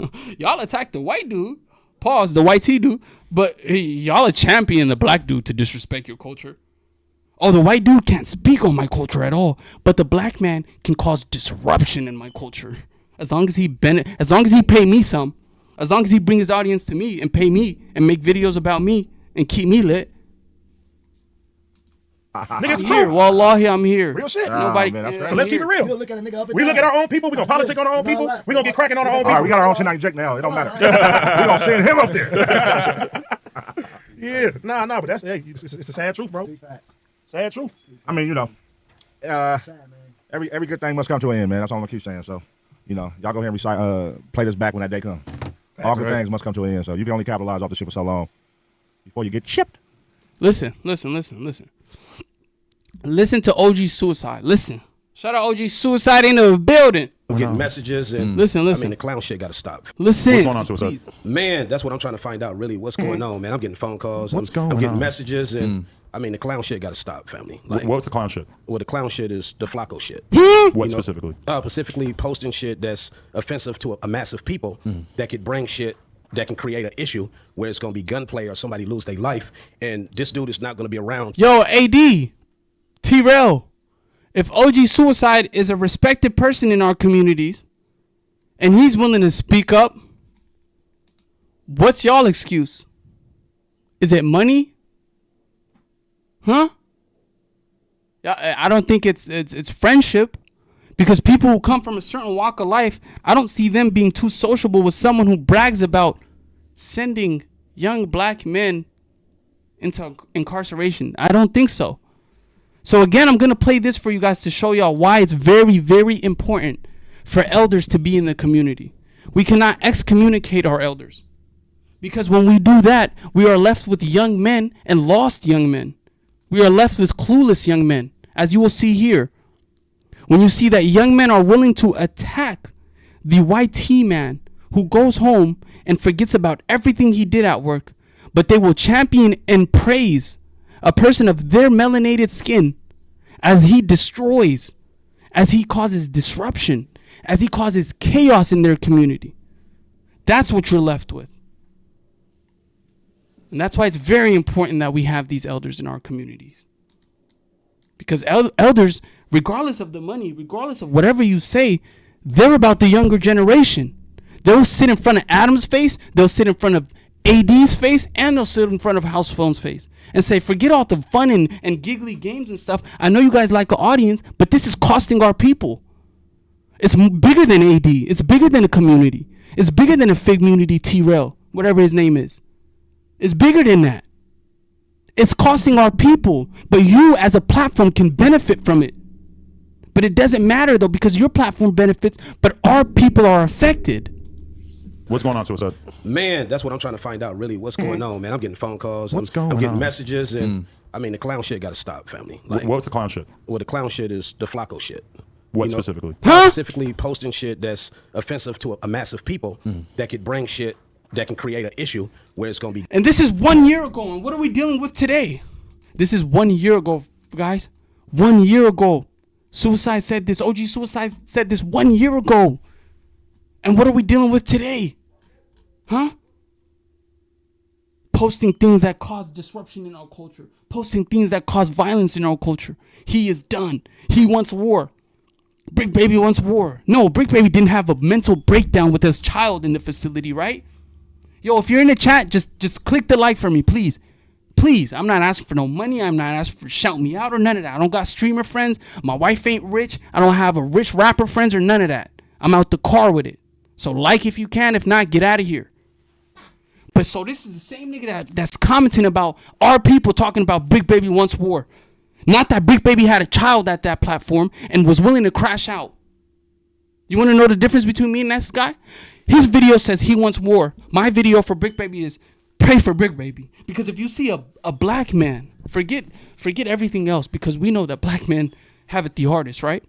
the white dude. Pause, the white T dude. But y'all are championing the black dude to disrespect your culture. Oh, the white dude can't speak on my culture at all, but the black man can cause disruption in my culture. As long as he pay me some, as long as he bring his audience to me and pay me and make videos about me and keep me lit. Niggas here. Wallahi, I'm here. Real shit. Nobody. Man, so let's keep it real. Look at a nigga up and We look down. at our own people. We gonna politic on our own people. We gonna get cracking on our own people. All right, we got our own tonight Jake now. It don't matter. We gonna send him up there. Yeah, nah, but that's it's a sad truth, bro. Sad truth. I mean, you know, every good thing must come to an end, man. That's all I'm gonna keep saying. So, you know, y'all go ahead and play this back when that day comes. All good things must come to an end. So you can only capitalize off the shit for so long before you get chipped. Listen. Listen to OG Suicide. Listen. Shout out OG Suicide in the building. I'm getting messages and Listen. I mean, the clown shit got to stop. Listen. What's going on, Suicide? Man, that's what I'm trying to find out. Really, what's going on, man? I'm getting phone calls. What's I'm going getting on? messages and. I mean, the clown shit got to stop, family. Like, What's the clown shit? well, the clown shit is the Flakko shit. What specifically? Specifically posting shit that's offensive to a massive people that could bring shit that can create an issue where it's going to be gunplay or somebody lose their life. And this dude is not going to be around. Yo, AD, T-Rel, if OG Suicide is a respected person in our communities and he's willing to speak up, what's y'all excuse? Is it money? Huh? I don't think it's friendship, because people who come from a certain walk of life, I don't see them being too sociable with someone who brags about sending young black men into incarceration. I don't think so. So again, I'm going to play this for you guys to show y'all why it's very, very important for elders to be in the community. We cannot excommunicate our elders, because when we do that, we are left with young men and lost young men. We are left with clueless young men, as you will see here. When you see that young men are willing to attack the white tea man who goes home and forgets about everything he did at work, but they will champion and praise a person of their melanated skin as he destroys, as he causes disruption, as he causes chaos in their community. That's what you're left with. And that's why it's very important that we have these elders in our communities. Because elders, regardless of the money, regardless of whatever you say, they're about the younger generation. They'll sit in front of Adam's face, they'll sit in front of AD's face, and they'll sit in front of House Phone's face and say, forget all the fun and giggly games and stuff. I know you guys like an audience, but this is costing our people. It's bigger than AD. It's bigger than a community. It's bigger than a figgmunity trell, whatever his name is. It's bigger than that. It's costing our people, but you as a platform can benefit from it. But it doesn't matter though, because your platform benefits, but our people are affected. What's going on, Suicide? Man, that's what I'm trying to find out, really. What's going on, man? I'm getting phone calls. What's I'm going getting on? messages, and I mean, the clown shit got to stop, family. Like, What's the clown shit? well, the clown shit is the Flakko shit. What You know, specifically? Specifically posting shit that's offensive to a massive people that could bring shit that can create an issue where it's going to be. And this is 1 year ago. And what are we dealing with today? This is 1 year ago, guys. 1 year ago. Suicide said this. OG Suicide said this 1 year ago. And what are we dealing with today? Huh? Posting things that cause disruption in our culture. Posting things that cause violence in our culture. He is done. He wants war. Bricc Baby wants war. No, Bricc Baby didn't have a mental breakdown with his child in the facility, right? Yo, if you're in the chat, just click the like for me, please. Please, I'm not asking for no money. I'm not asking for shout me out or none of that. I don't got streamer friends. My wife ain't rich. I don't have a rich rapper friends or none of that. I'm out the car with it. So like if you can. If not, get out of here. But so this is the same nigga that's commenting about our people talking about Bricc Baby wants war. Not that Bricc Baby had a child at that platform and was willing to crash out. You want to know the difference between me and this guy? His video says he wants war. My video for Bricc Baby is pray for Bricc Baby. Because if you see a black man, forget everything else, because we know that black men have it the hardest, right?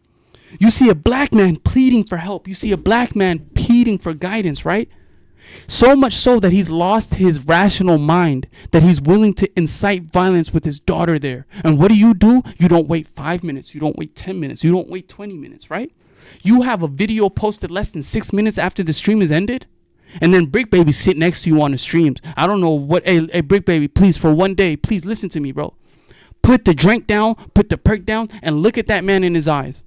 You see a black man pleading for help. You see a black man pleading for guidance, right? So much so that he's lost his rational mind, that he's willing to incite violence with his daughter there. And what do? You don't wait 5 minutes. You don't wait 10 minutes. You don't wait 20 minutes, right? You have a video posted less than 6 minutes after the stream is ended. And then Bricc Baby sit next to you on the streams. I don't know what, hey Bricc Baby, please, for one day, please listen to me, bro. Put the drink down, put the perk down, and look at that man in his eyes.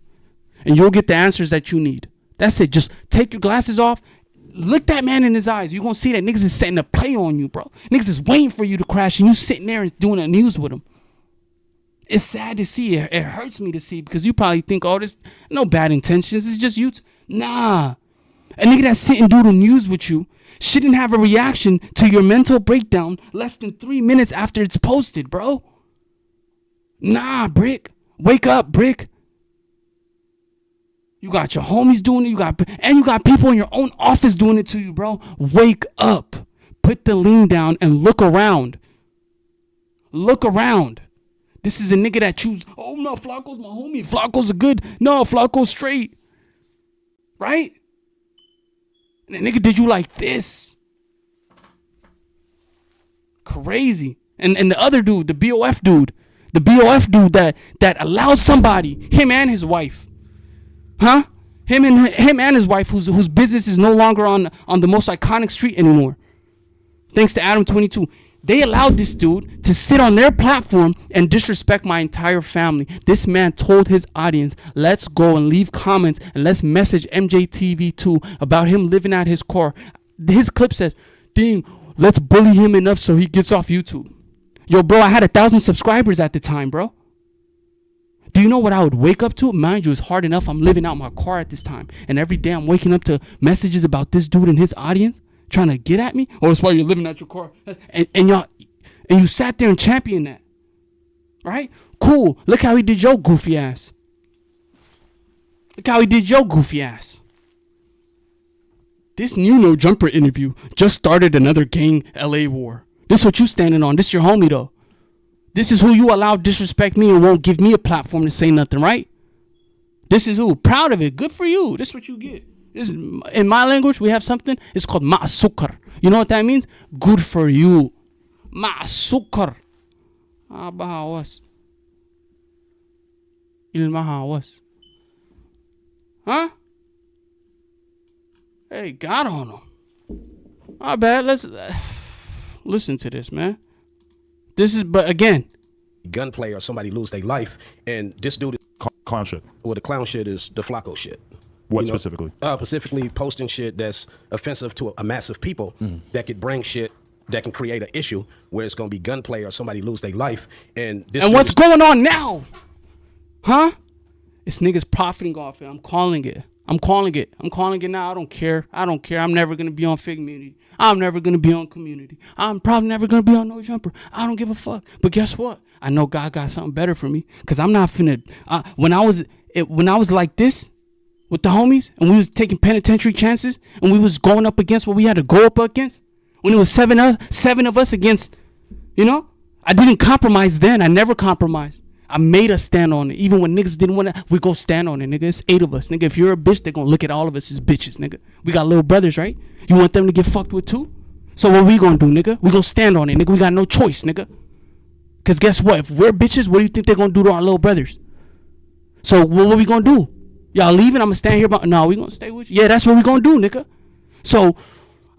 And you'll get the answers that you need. That's it. Just take your glasses off. Look that man in his eyes. You're going to see that niggas is setting a play on you, bro. Niggas is waiting for you to crash, and you sitting there and doing the news with them. It's sad to see. It hurts me to see, because you probably think, oh, there's no bad intentions. It's just you. Nah. A nigga that's sitting do the news with you shouldn't have a reaction to your mental breakdown less than 3 minutes after it's posted, bro. Nah, Bricc. Wake up, Bricc. You got your homies doing it. You got people in your own office doing it to you, bro. Wake up. Put the lean down and look around. Look around. This is a nigga that choose, oh no, Flakko's my homie. Flakko's a good. No, Flakko's straight. Right? And the nigga did you like this. Crazy. And the other dude, the BOF dude. The BOF dude that allowed somebody, him and his wife. Huh? Him and his wife, whose business is no longer on the most iconic street anymore. Thanks to Adam22. They allowed this dude to sit on their platform and disrespect my entire family. This man told his audience, let's go and leave comments and let's message MJTV2 about him living out his car. His clip says, dang, let's bully him enough so he gets off YouTube. Yo, bro, I had 1,000 subscribers at the time, bro. Do you know what I would wake up to? Mind you, it's hard enough. I'm living out my car at this time. And every day I'm waking up to messages about this dude and his audience trying to get at me. Oh, that's why you're living out your car. And you sat there and championed that. Right? Cool. Look how he did your goofy ass. Look how he did your goofy ass. This new No Jumper interview just started another gang LA war. This is what you standing on. This your homie though. This is who you allow disrespect me and won't give me a platform to say nothing, right? This is who. Proud of it. Good for you. This is what you get. This is, in my language, we have something. It's called ma'asukar. You know what that means? Good for you. Ma'asukar. Bahawas. Ilmahawas. Huh? Hey, got on him. My bad. Let's listen to this, man. but again, gunplay or somebody lose their life, and this dude. Clown shit. Well, the clown shit is the Flakko shit. What specifically? Specifically posting shit that's offensive to a mass of people that could bring shit that can create an issue where it's going to be gunplay or somebody lose their life. And what's going on now? Huh? This nigga's profiting off it. I'm calling it. I'm calling it now. I don't care. I'm never going to be on figgmunity. I'm never going to be on community. I'm probably never going to be on no jumper. I don't give a fuck. But guess what? I know God got something better for me, because I'm not finna. When I was like this with the homies, and we was taking penitentiary chances, and we was going up against what we had to go up against, when it was seven of us against, I didn't compromise then. I never compromised. I made us stand on it. Even when niggas didn't want to, we go stand on it, nigga. It's 8 of us, nigga. If you're a bitch, they're gonna look at all of us as bitches, nigga. We got little brothers, right? You want them to get fucked with too? So what we gonna do, nigga? We gonna stand on it, nigga. We got no choice, nigga. Cause guess what? If we're bitches, what do you think they're gonna do to our little brothers? So what we gonna do? Y'all leaving? I'm gonna stand here. No, we gonna stay with you. Yeah, that's what we gonna do, nigga. So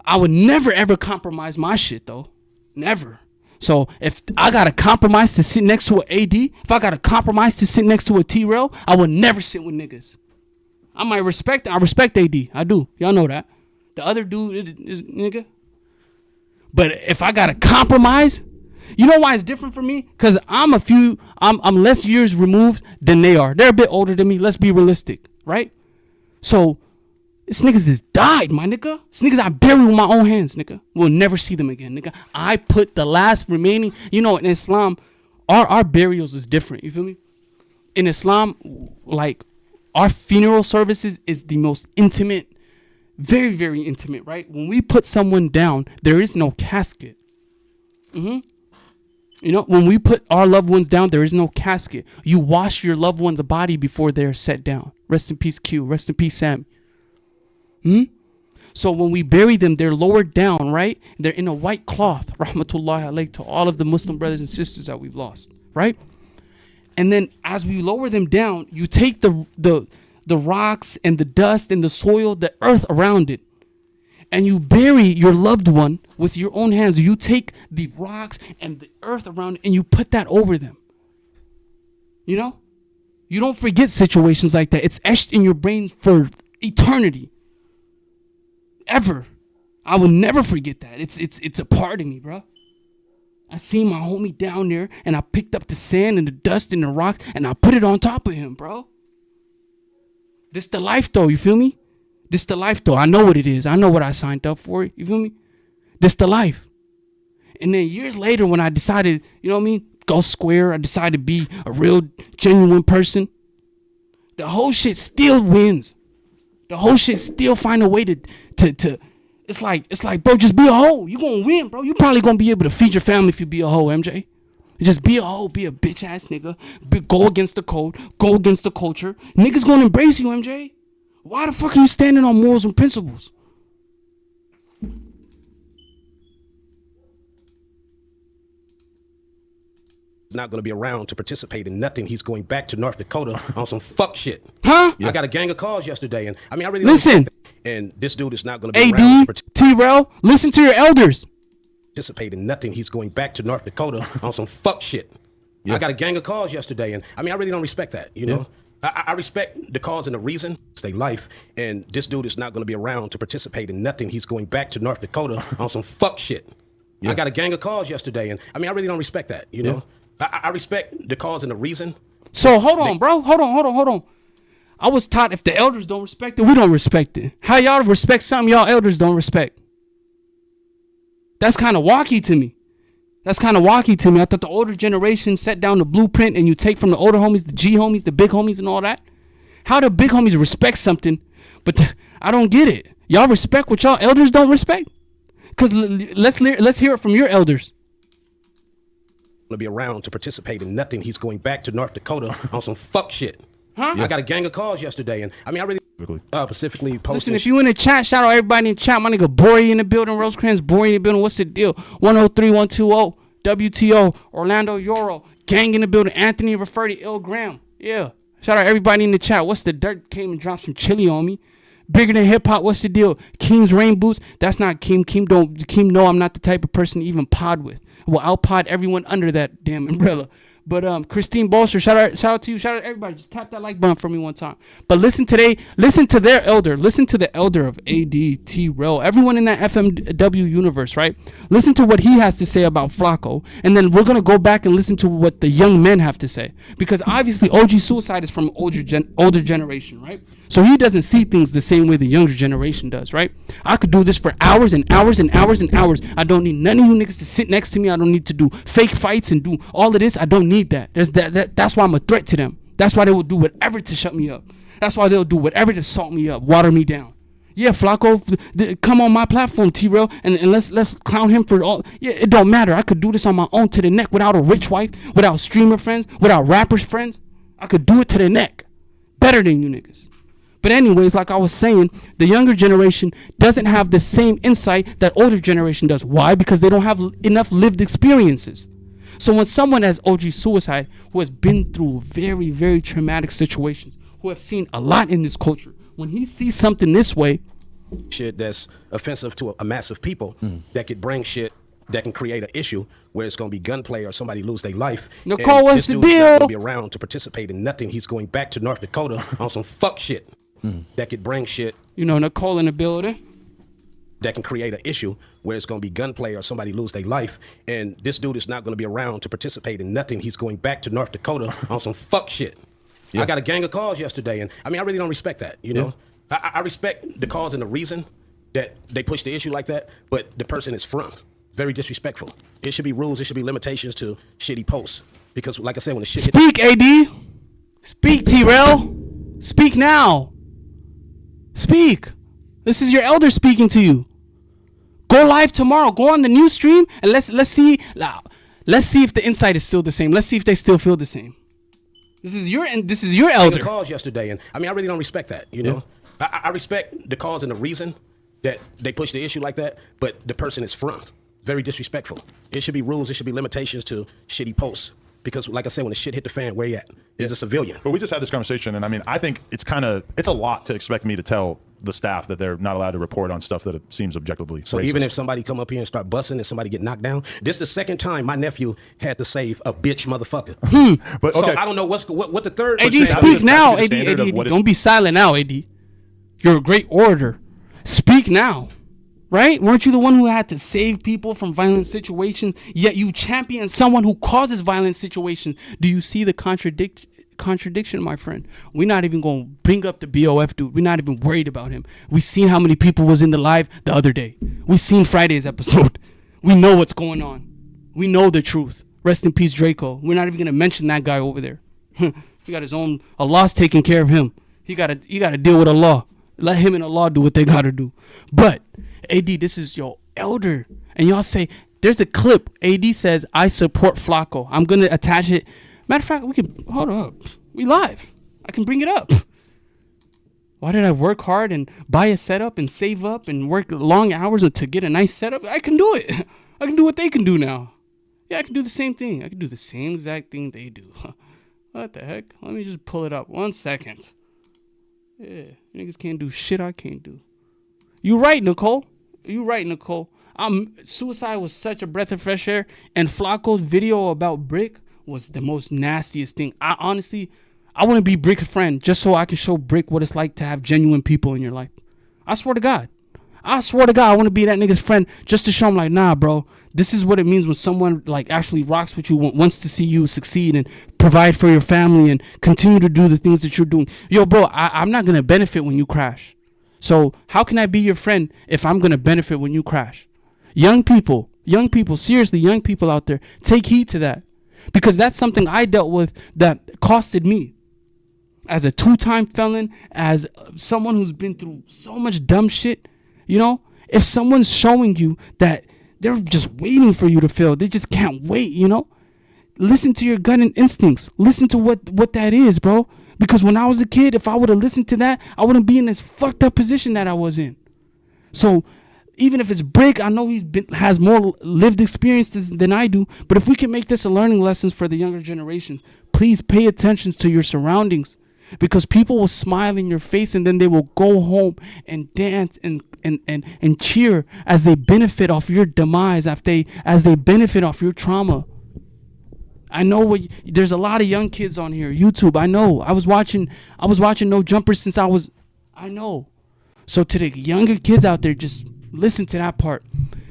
I would never ever compromise my shit though. Never. So if I gotta compromise to sit next to an AD, if I gotta compromise to sit next to a T-Rail, I would never sit with niggas. I respect AD. I do. Y'all know that. The other dude is nigga. But if I gotta compromise, you know why it's different for me? Cause I'm less years removed than they are. They're a bit older than me. Let's be realistic, right? So this niggas just died, my nigga. This niggas I buried with my own hands, nigga. We'll never see them again, nigga. I put the last remaining, in Islam, our burials is different. You feel me? In Islam, like our funeral services is the most intimate, very, very intimate, right? When we put someone down, there is no casket. When we put our loved ones down, there is no casket. You wash your loved one's body before they're set down. Rest in peace, Q. Rest in peace, Sam. So when we bury them, they're lowered down, right? They're in a white cloth, rahmatullahi alayh, to all of the Muslim brothers and sisters that we've lost, right? And then as we lower them down, you take the rocks and the dust and the soil, the earth around it, and you bury your loved one with your own hands. You take the rocks and the earth around it and you put that over them. You don't forget situations like that. It's etched in your brain for eternity. Ever. I will never forget that. It's a part of me, bro. I seen my homie down there and I picked up the sand and the dust and the rocks and I put it on top of him, bro. This the life though, you feel me? This the life though. I know what it is. I know what I signed up for. You feel me? This the life. And then years later when I decided, go square, I decided to be a real genuine person, the whole shit still wins. The whole shit still find a way to it's like, bro, just be a hoe. You gonna win, bro. You probably gonna be able to feed your family if you be a hoe, MJ. Just be a hoe, be a bitch ass nigga. Go against the code, go against the culture. Niggas gonna embrace you, MJ. Why the fuck are you standing on morals and principles? Not going to be around to participate in nothing. He's going back to North Dakota on some fuck shit. Huh? I got a gang of calls yesterday, and I really listen. And this dude is not going to be around to T-Rail, listen to your elders. Participate in nothing. He's going back to North Dakota on some fuck shit. I got a gang of calls yesterday, and I really don't respect that. I respect the cause and the reason. It's their life, and this dude is not going to be around to participate in nothing. He's going back to North Dakota on some fuck shit. I got a gang of calls yesterday, and I really don't respect that. I respect the cause and the reason. So hold on, bro. Hold on. I was taught if the elders don't respect it, we don't respect it. How y'all respect something y'all elders don't respect? That's kind of wacky to me. I thought the older generation set down the blueprint and you take from the older homies, the G homies, the big homies and all that. How do big homies respect something? But I don't get it. Y'all respect what y'all elders don't respect? Because let's hear it from your elders. To be around to participate in nothing. He's going back to North Dakota on some fuck shit. Huh? I got a gang of calls yesterday, and I really specifically posted. Listen, if you in the chat, shout out everybody in the chat. My nigga Bory in the building, Rosecrans Bory in the building. What's the deal? 103120 WTO Orlando Yoro gang in the building. Anthony Rafferty, Il Graham. Yeah. Shout out everybody in the chat. What's the dirt? Came and dropped some chili on me. Bigger than hip hop. What's the deal? Keem's rain boots. That's not Keem. Keem know I'm not the type of person to even pod with. Well, I'll pod everyone under that damn umbrella. But Christine Bolster, shout out to you, shout out to everybody. Just tap that like button for me one time. But listen to their elder. Listen to the elder of AD, Trell, everyone in that FMW universe, right? Listen to what he has to say about Flakko, and then we're gonna go back and listen to what the young men have to say. Because obviously OG Suicide is from older generation, right? So he doesn't see things the same way the younger generation does, right? I could do this for hours and hours and hours and hours. I don't need none of you niggas to sit next to me. I don't need to do fake fights and do all of this. I don't need that. That's why I'm a threat to them. That's why they will do whatever to shut me up. That's why they'll do whatever to salt me up, water me down. Yeah, Flakko, come on my platform, T-Rail, and let's clown him for all. Yeah, it don't matter. I could do this on my own to the neck without a rich wife, without streamer friends, without rappers friends. I could do it to the neck. Better than you niggas. But anyways, like I was saying, the younger generation doesn't have the same insight that older generation does. Why? Because they don't have enough lived experiences. So when someone has OG Suicide, who has been through very, very traumatic situations, who have seen a lot in this culture, when he sees something this way, shit that's offensive to a massive people, that could bring shit that can create an issue where it's going to be gunplay or somebody lose their life. Nicole, what's the deal? Not deal? going to be around to participate in nothing. He's going back to North Dakota on some fuck shit that could bring shit. You know, Nicole in the building. That can create an issue where it's going to be gunplay or somebody lose their life. And this dude is not going to be around to participate in nothing. He's going back to North Dakota on some fuck shit. I got a gang of calls yesterday, and I mean, I really don't respect that, you know? I respect the cause and the reason that they push the issue like that, but the person is front. Very disrespectful. It should be rules, it should be limitations to shitty posts. Because like I said, when the shit Speak, AD. Speak, T-Rail. Speak now. Speak. This is your elder speaking to you. Go live tomorrow. Go on the news stream and let's see if the insight is still the same. Let's see if they still feel the same. This is your elder. Calls yesterday, and I mean, I really don't respect that, you know? I respect the cause and the reason that they push the issue like that, but the person is front. Very disrespectful. It should be rules, it should be limitations to shitty posts. Because like I said, when the shit hit the fan, where you at? Is a civilian. But we just had this conversation, and I mean, I think it's a lot to expect me to tell the staff that they're not allowed to report on stuff that it seems objectively So racist. even if somebody come up here and start busting and somebody get knocked down, this is the second time my nephew had to save a bitch motherfucker. But So okay. I don't know what the third. AD, saying. speak now. the AD, standard of AD, what is- don't be silent now, AD. You're a great orator. Speak now. Right? Weren't you the one who had to save people from violent situations, yet you champion someone who causes violent situations? Do you see the contradiction, my friend? We're not even going to bring up the BOF dude. We're not even worried about him. We seen how many people was in the live the other day. We seen Friday's episode. We know what's going on. We know the truth. Rest in peace, Draco. We're not even going to mention that guy over there. He got his own, Allah's taking care of him. He got to deal with Allah. Let him and Allah do what they got to do. But AD, this is your elder. And y'all say, there's a clip. AD says, I support Flakko. I'm going to attach it. Matter of fact, we can, hold up. We live. I can bring it up. Why did I work hard and buy a setup and save up and work long hours to get a nice setup? I can do it. I can do what they can do now. Yeah, I can do the same thing. I can do the same exact thing they do. What the heck? Let me just pull it up. 1 second. Yeah, niggas can't do shit I can't do. You right, Nicole. You right, Nicole. Suicide was such a breath of fresh air, and Flakko's video about Bricc was the most nastiest thing. I want to be Brick's friend just so I can show Bricc what it's like to have genuine people in your life. I swear to God. I want to be that nigga's friend just to show him like, nah, bro, this is what it means when someone like actually rocks with you, wants to see you succeed and provide for your family and continue to do the things that you're doing. Yo, bro, I'm not going to benefit when you crash. So how can I be your friend if I'm going to benefit when you crash? Young people, seriously, young people out there, take heed to that. Because that's something I dealt with that costed me. As a 2-time felon, as someone who's been through so much dumb shit, you know, if someone's showing you that they're just waiting for you to fail, they just can't wait, you know, listen to your gut and instincts. Listen to what that is, bro. Because when I was a kid, if I would have listened to that, I wouldn't be in this fucked up position that I was in. So even if it's Bricc, I know has more lived experiences than I do. But if we can make this a learning lesson for the younger generations, please pay attention to your surroundings. because people will smile in your face and then they will go home and dance and cheer as they benefit off your demise, as they benefit off your trauma. I know there's a lot of young kids on here. YouTube, I know. I was watching No Jumpers since I know. So to the younger kids out there, just listen to that part.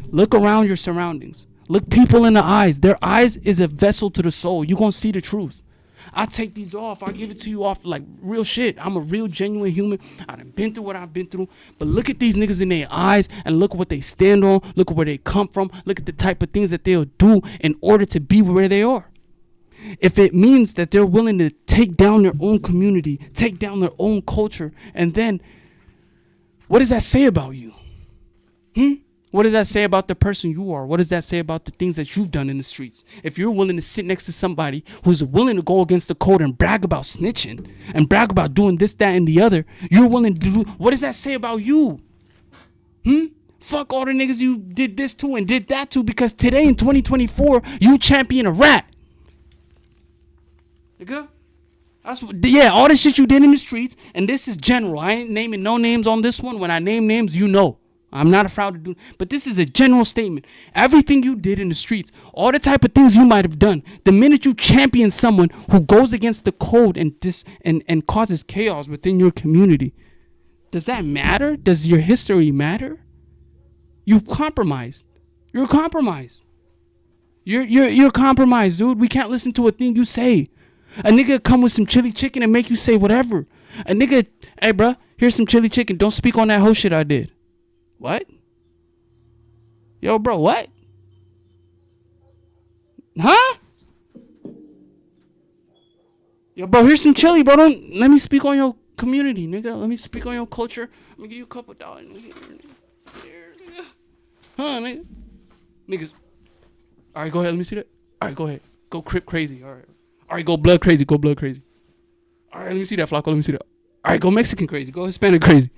Look around your surroundings. Look people in the eyes. Their eyes is a vessel to the soul. You're going to see the truth. I take these off. I give it to you off like real shit. I'm a real genuine human. I've been through what I've been through. But look at these niggas in their eyes and look what they stand on. Look at where they come from. Look at the type of things that they'll do in order to be where they are. If it means that they're willing to take down their own community, take down their own culture, and then what does that say about you? What does that say about the person you are? What does that say about the things that you've done in the streets? If you're willing to sit next to somebody who's willing to go against the code and brag about snitching and brag about doing this, that, and the other, you're willing to do, what does that say about you? Fuck all the niggas you did this to and did that to, because today in 2024, you champion a rat. Nigga? All the shit you did in the streets, and this is general. I ain't naming no names on this one. When I name names, you know. I'm not afraid to do, but this is a general statement. Everything you did in the streets, all the type of things you might have done, the minute you champion someone who goes against the code and causes chaos within your community, does that matter? Does your history matter? You've compromised. You're compromised. You're compromised, dude. We can't listen to a thing you say. A nigga come with some chili chicken and make you say whatever. A nigga, hey, bruh, here's some chili chicken. Don't speak on that whole shit I did. What? Yo, bro, what? Huh? Yo, bro, here's some chili, bro. Let me speak on your community, nigga. Let me speak on your culture. Let me give you a couple dollars. Huh, nigga? Niggas. All right, go ahead. Let me see that. All right, go ahead. Go crip crazy. All right, go blood crazy. Go blood crazy. All right, let me see that, Flakko. Let me see that. All right, go Mexican crazy. Go Hispanic crazy.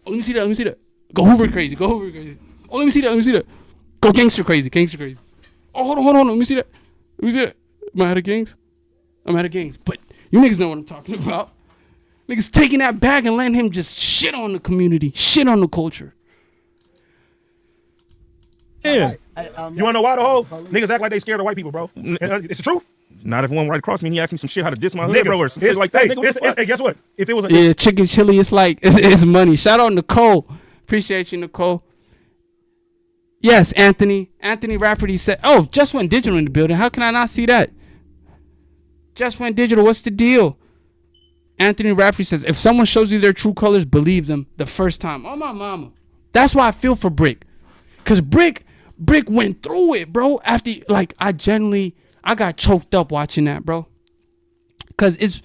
Oh, let me see that. Let me see that. Go Hoover crazy. Go Hoover crazy. Oh, let me see that. Let me see that. Go gangster crazy. Gangster crazy. Oh, hold on. Let me see that. Let me see that. Am I out of gangs? I'm out of gangs. But you niggas know what I'm talking about. Niggas taking that bag and letting him just shit on the community. Shit on the culture. Yeah. You wanna know why the whole niggas act like they scared of white people, bro? It's the truth. Not if one right across me and he asked me some shit how to diss my hood, bro, or some shit like that. Hey, Nigga, what the fuck? hey, guess what? If it was a Chicken chili, it's like, it's money. Shout out Nicole. Appreciate you, Nicole. Yes, Anthony. Anthony Rafferty said, oh, just went digital in the building. How can I not see that? Just went digital. What's the deal? Anthony Rafferty says, if someone shows you their true colors, believe them the first time. Oh, my mama. That's why I feel for Bricc. Because Bricc went through it, bro. After, like, I got choked up watching that, bro. Because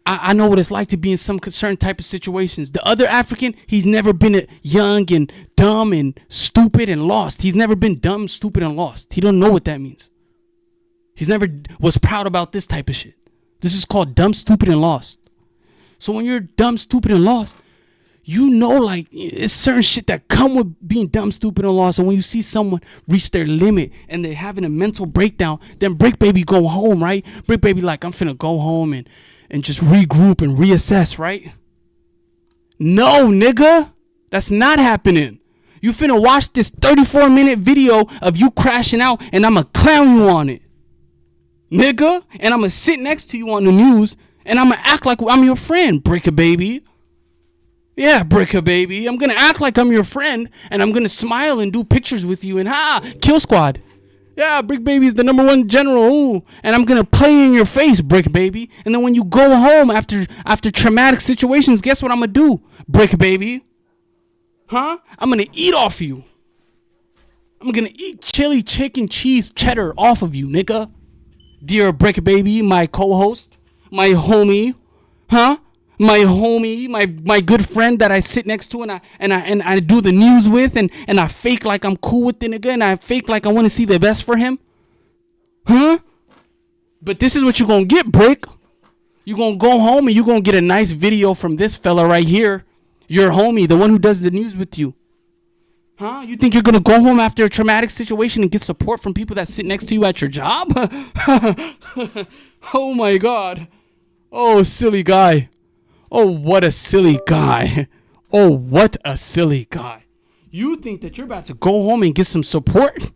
I know what it's like to be in some certain type of situations. The other African, he's never been young and dumb and stupid and lost. He's never been dumb, stupid, and lost. He don't know what that means. He's never was proud about this type of shit. This is called dumb, stupid, and lost. So when you're dumb, stupid, and lost, you know, like, it's certain shit that come with being dumb, stupid, and lost. And when you see someone reach their limit and they're having a mental breakdown, then Bricc Baby go home, right? Bricc Baby like, I'm finna go home and just regroup and reassess, right? No, nigga. That's not happening. You finna watch this 34-minute video of you crashing out and I'ma clown you on it. Nigga. And I'ma sit next to you on the news and I'ma act like I'm your friend, Bricc Baby. Yeah, Bricc Baby. I'm gonna act like I'm your friend and I'm gonna smile and do pictures with you and kill squad. Yeah, Bricc Baby is the #1 general. Ooh. And I'm gonna play in your face, Bricc Baby. And then when you go home after traumatic situations, guess what I'm gonna do, Bricc Baby? Huh? I'm gonna eat off you. I'm gonna eat chili, chicken, cheese, cheddar off of you, nigga. Dear Bricc Baby, my co-host, my homie, huh? My homie, my good friend that I sit next to and I do the news with and I fake like I'm cool with the nigga and I fake like I want to see the best for him. Huh? But this is what you're going to get, Bricc. You're going to go home and you're going to get a nice video from this fella right here. Your homie, the one who does the news with you. Huh? You think you're going to go home after a traumatic situation and get support from people that sit next to you at your job? Oh my God. Oh, silly guy. Oh, what a silly guy. Oh, what a silly guy. You think that you're about to go home and get some support?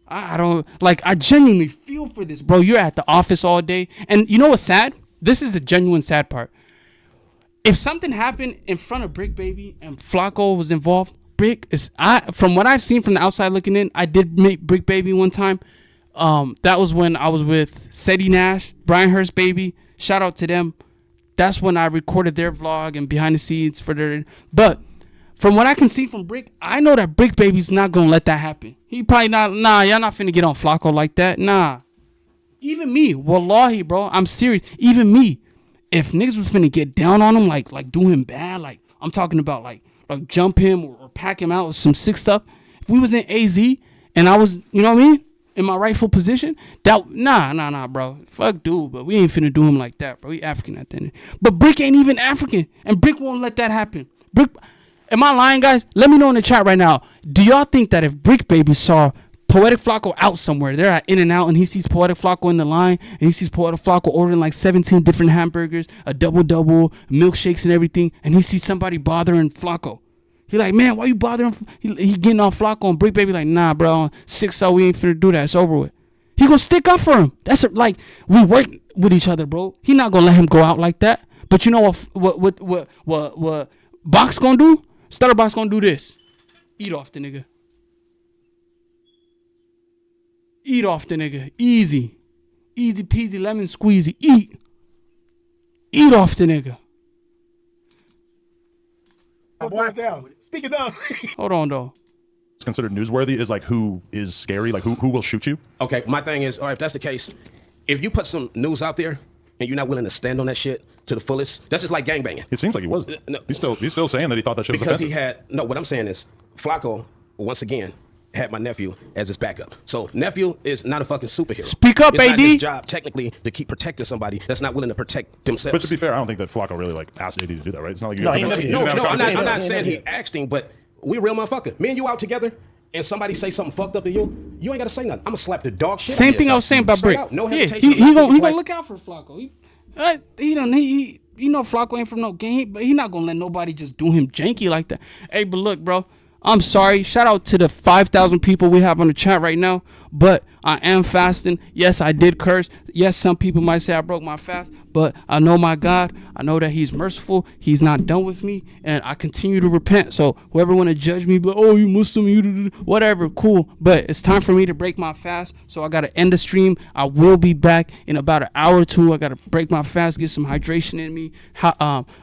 I don't, like, I genuinely feel for this, bro. You're at the office all day. And you know what's sad? This is the genuine sad part. If something happened in front of Bricc Baby and Flakko was involved, from what I've seen from the outside looking in, I did meet Bricc Baby one time. That was when I was with Seti Nash, Brian Hurst Baby. Shout out to them. That's when I recorded their vlog and behind the scenes for their. But from what I can see from Bricc, I know that Bricc Baby's not gonna let that happen. He probably not. Nah, y'all not finna get on Flakko like that. Nah. Even me, wallahi, bro, I'm serious. Even me, if niggas was finna get down on him, like do him bad, like I'm talking about, like jump him or pack him out with some sick stuff. If we was in AZ and I was, you know what I mean, in my rightful position, that nah, bro. Fuck dude, but we ain't finna do him like that, bro. We African at the end. But Bricc ain't even African, and Bricc won't let that happen. Bricc, am I lying, guys? Let me know in the chat right now. Do y'all think that if Bricc Baby saw Poetik Flakko out somewhere, they're at In-N-Out, and he sees Poetik Flakko in the line, and he sees Poetik Flakko ordering like 17 different hamburgers, a double, milkshakes and everything, and he sees somebody bothering Flakko? He like, man, why you bothering? He getting on Flakko, and Bricc Baby like, nah, bro, 6-0, we ain't finna do that. It's over with. He gonna stick up for him. That's like, we work with each other, bro. He not gonna let him go out like that. But you know what Box gonna do? Stutter Box gonna do this. Eat off the nigga. Eat off the nigga. Easy. Easy peasy lemon squeezy. Eat. Eat off the nigga. Speak it down. Hold on, though. It's considered newsworthy is like who is scary, like who will shoot you. Okay, my thing is, all right, if that's the case, if you put some news out there and you're not willing to stand on that shit to the fullest, that's just like gangbanging. It seems like he was. No. He's still saying that he thought that shit was Because offensive. he had, no, what I'm saying is, Flakko, once again, had my nephew as his backup. So nephew is not a fucking superhero. Speak up, it's AD. Not his job technically to keep protecting somebody that's not willing to protect themselves. But to be fair, I don't think that Flakko really like asked AD to do that, right? It's not like you No, guys he have- never you did. didn't have a I'm conversation. not saying he asked him, but we real motherfucker. Me and you out together, and somebody say something fucked up to you, you ain't gotta say nothing. I'm gonna slap the dog shit. Same out of thing your I was saying about Straight Bricc. out. No Yeah, hesitation. he gonna Like- look out for Flakko. You know Flakko ain't from no game, but he not gonna let nobody just do him janky like that. Hey, but look, bro, I'm sorry. Shout out to the 5,000 people we have on the chat right now, but I am fasting. Yes, I did curse. Yes, some people might say I broke my fast, but I know my God. I know that he's merciful. He's not done with me, and I continue to repent. So whoever want to judge me, but oh, you Muslim, you whatever, cool. But it's time for me to break my fast, so I got to end the stream. I will be back in about an hour or two. I got to break my fast, get some hydration in me.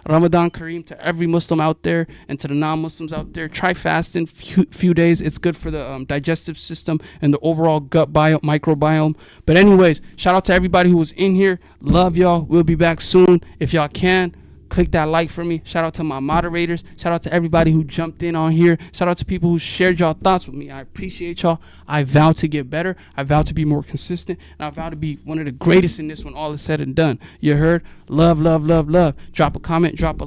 Ramadan Kareem to every Muslim out there and to the non-Muslims out there. Try fasting few days. It's good for the digestive system and the overall gut microbiome. But anyways, shout out to everybody who was in here. Love y'all. We'll be back soon. If y'all can, click that like for me. Shout out to my moderators. Shout out to everybody who jumped in on here. Shout out to people who shared y'all thoughts with me. I appreciate y'all. I vow to get better. I vow to be more consistent. And I vow to be one of the greatest in this when all is said and done. You heard? Love, love, love, love. Drop a comment. Drop a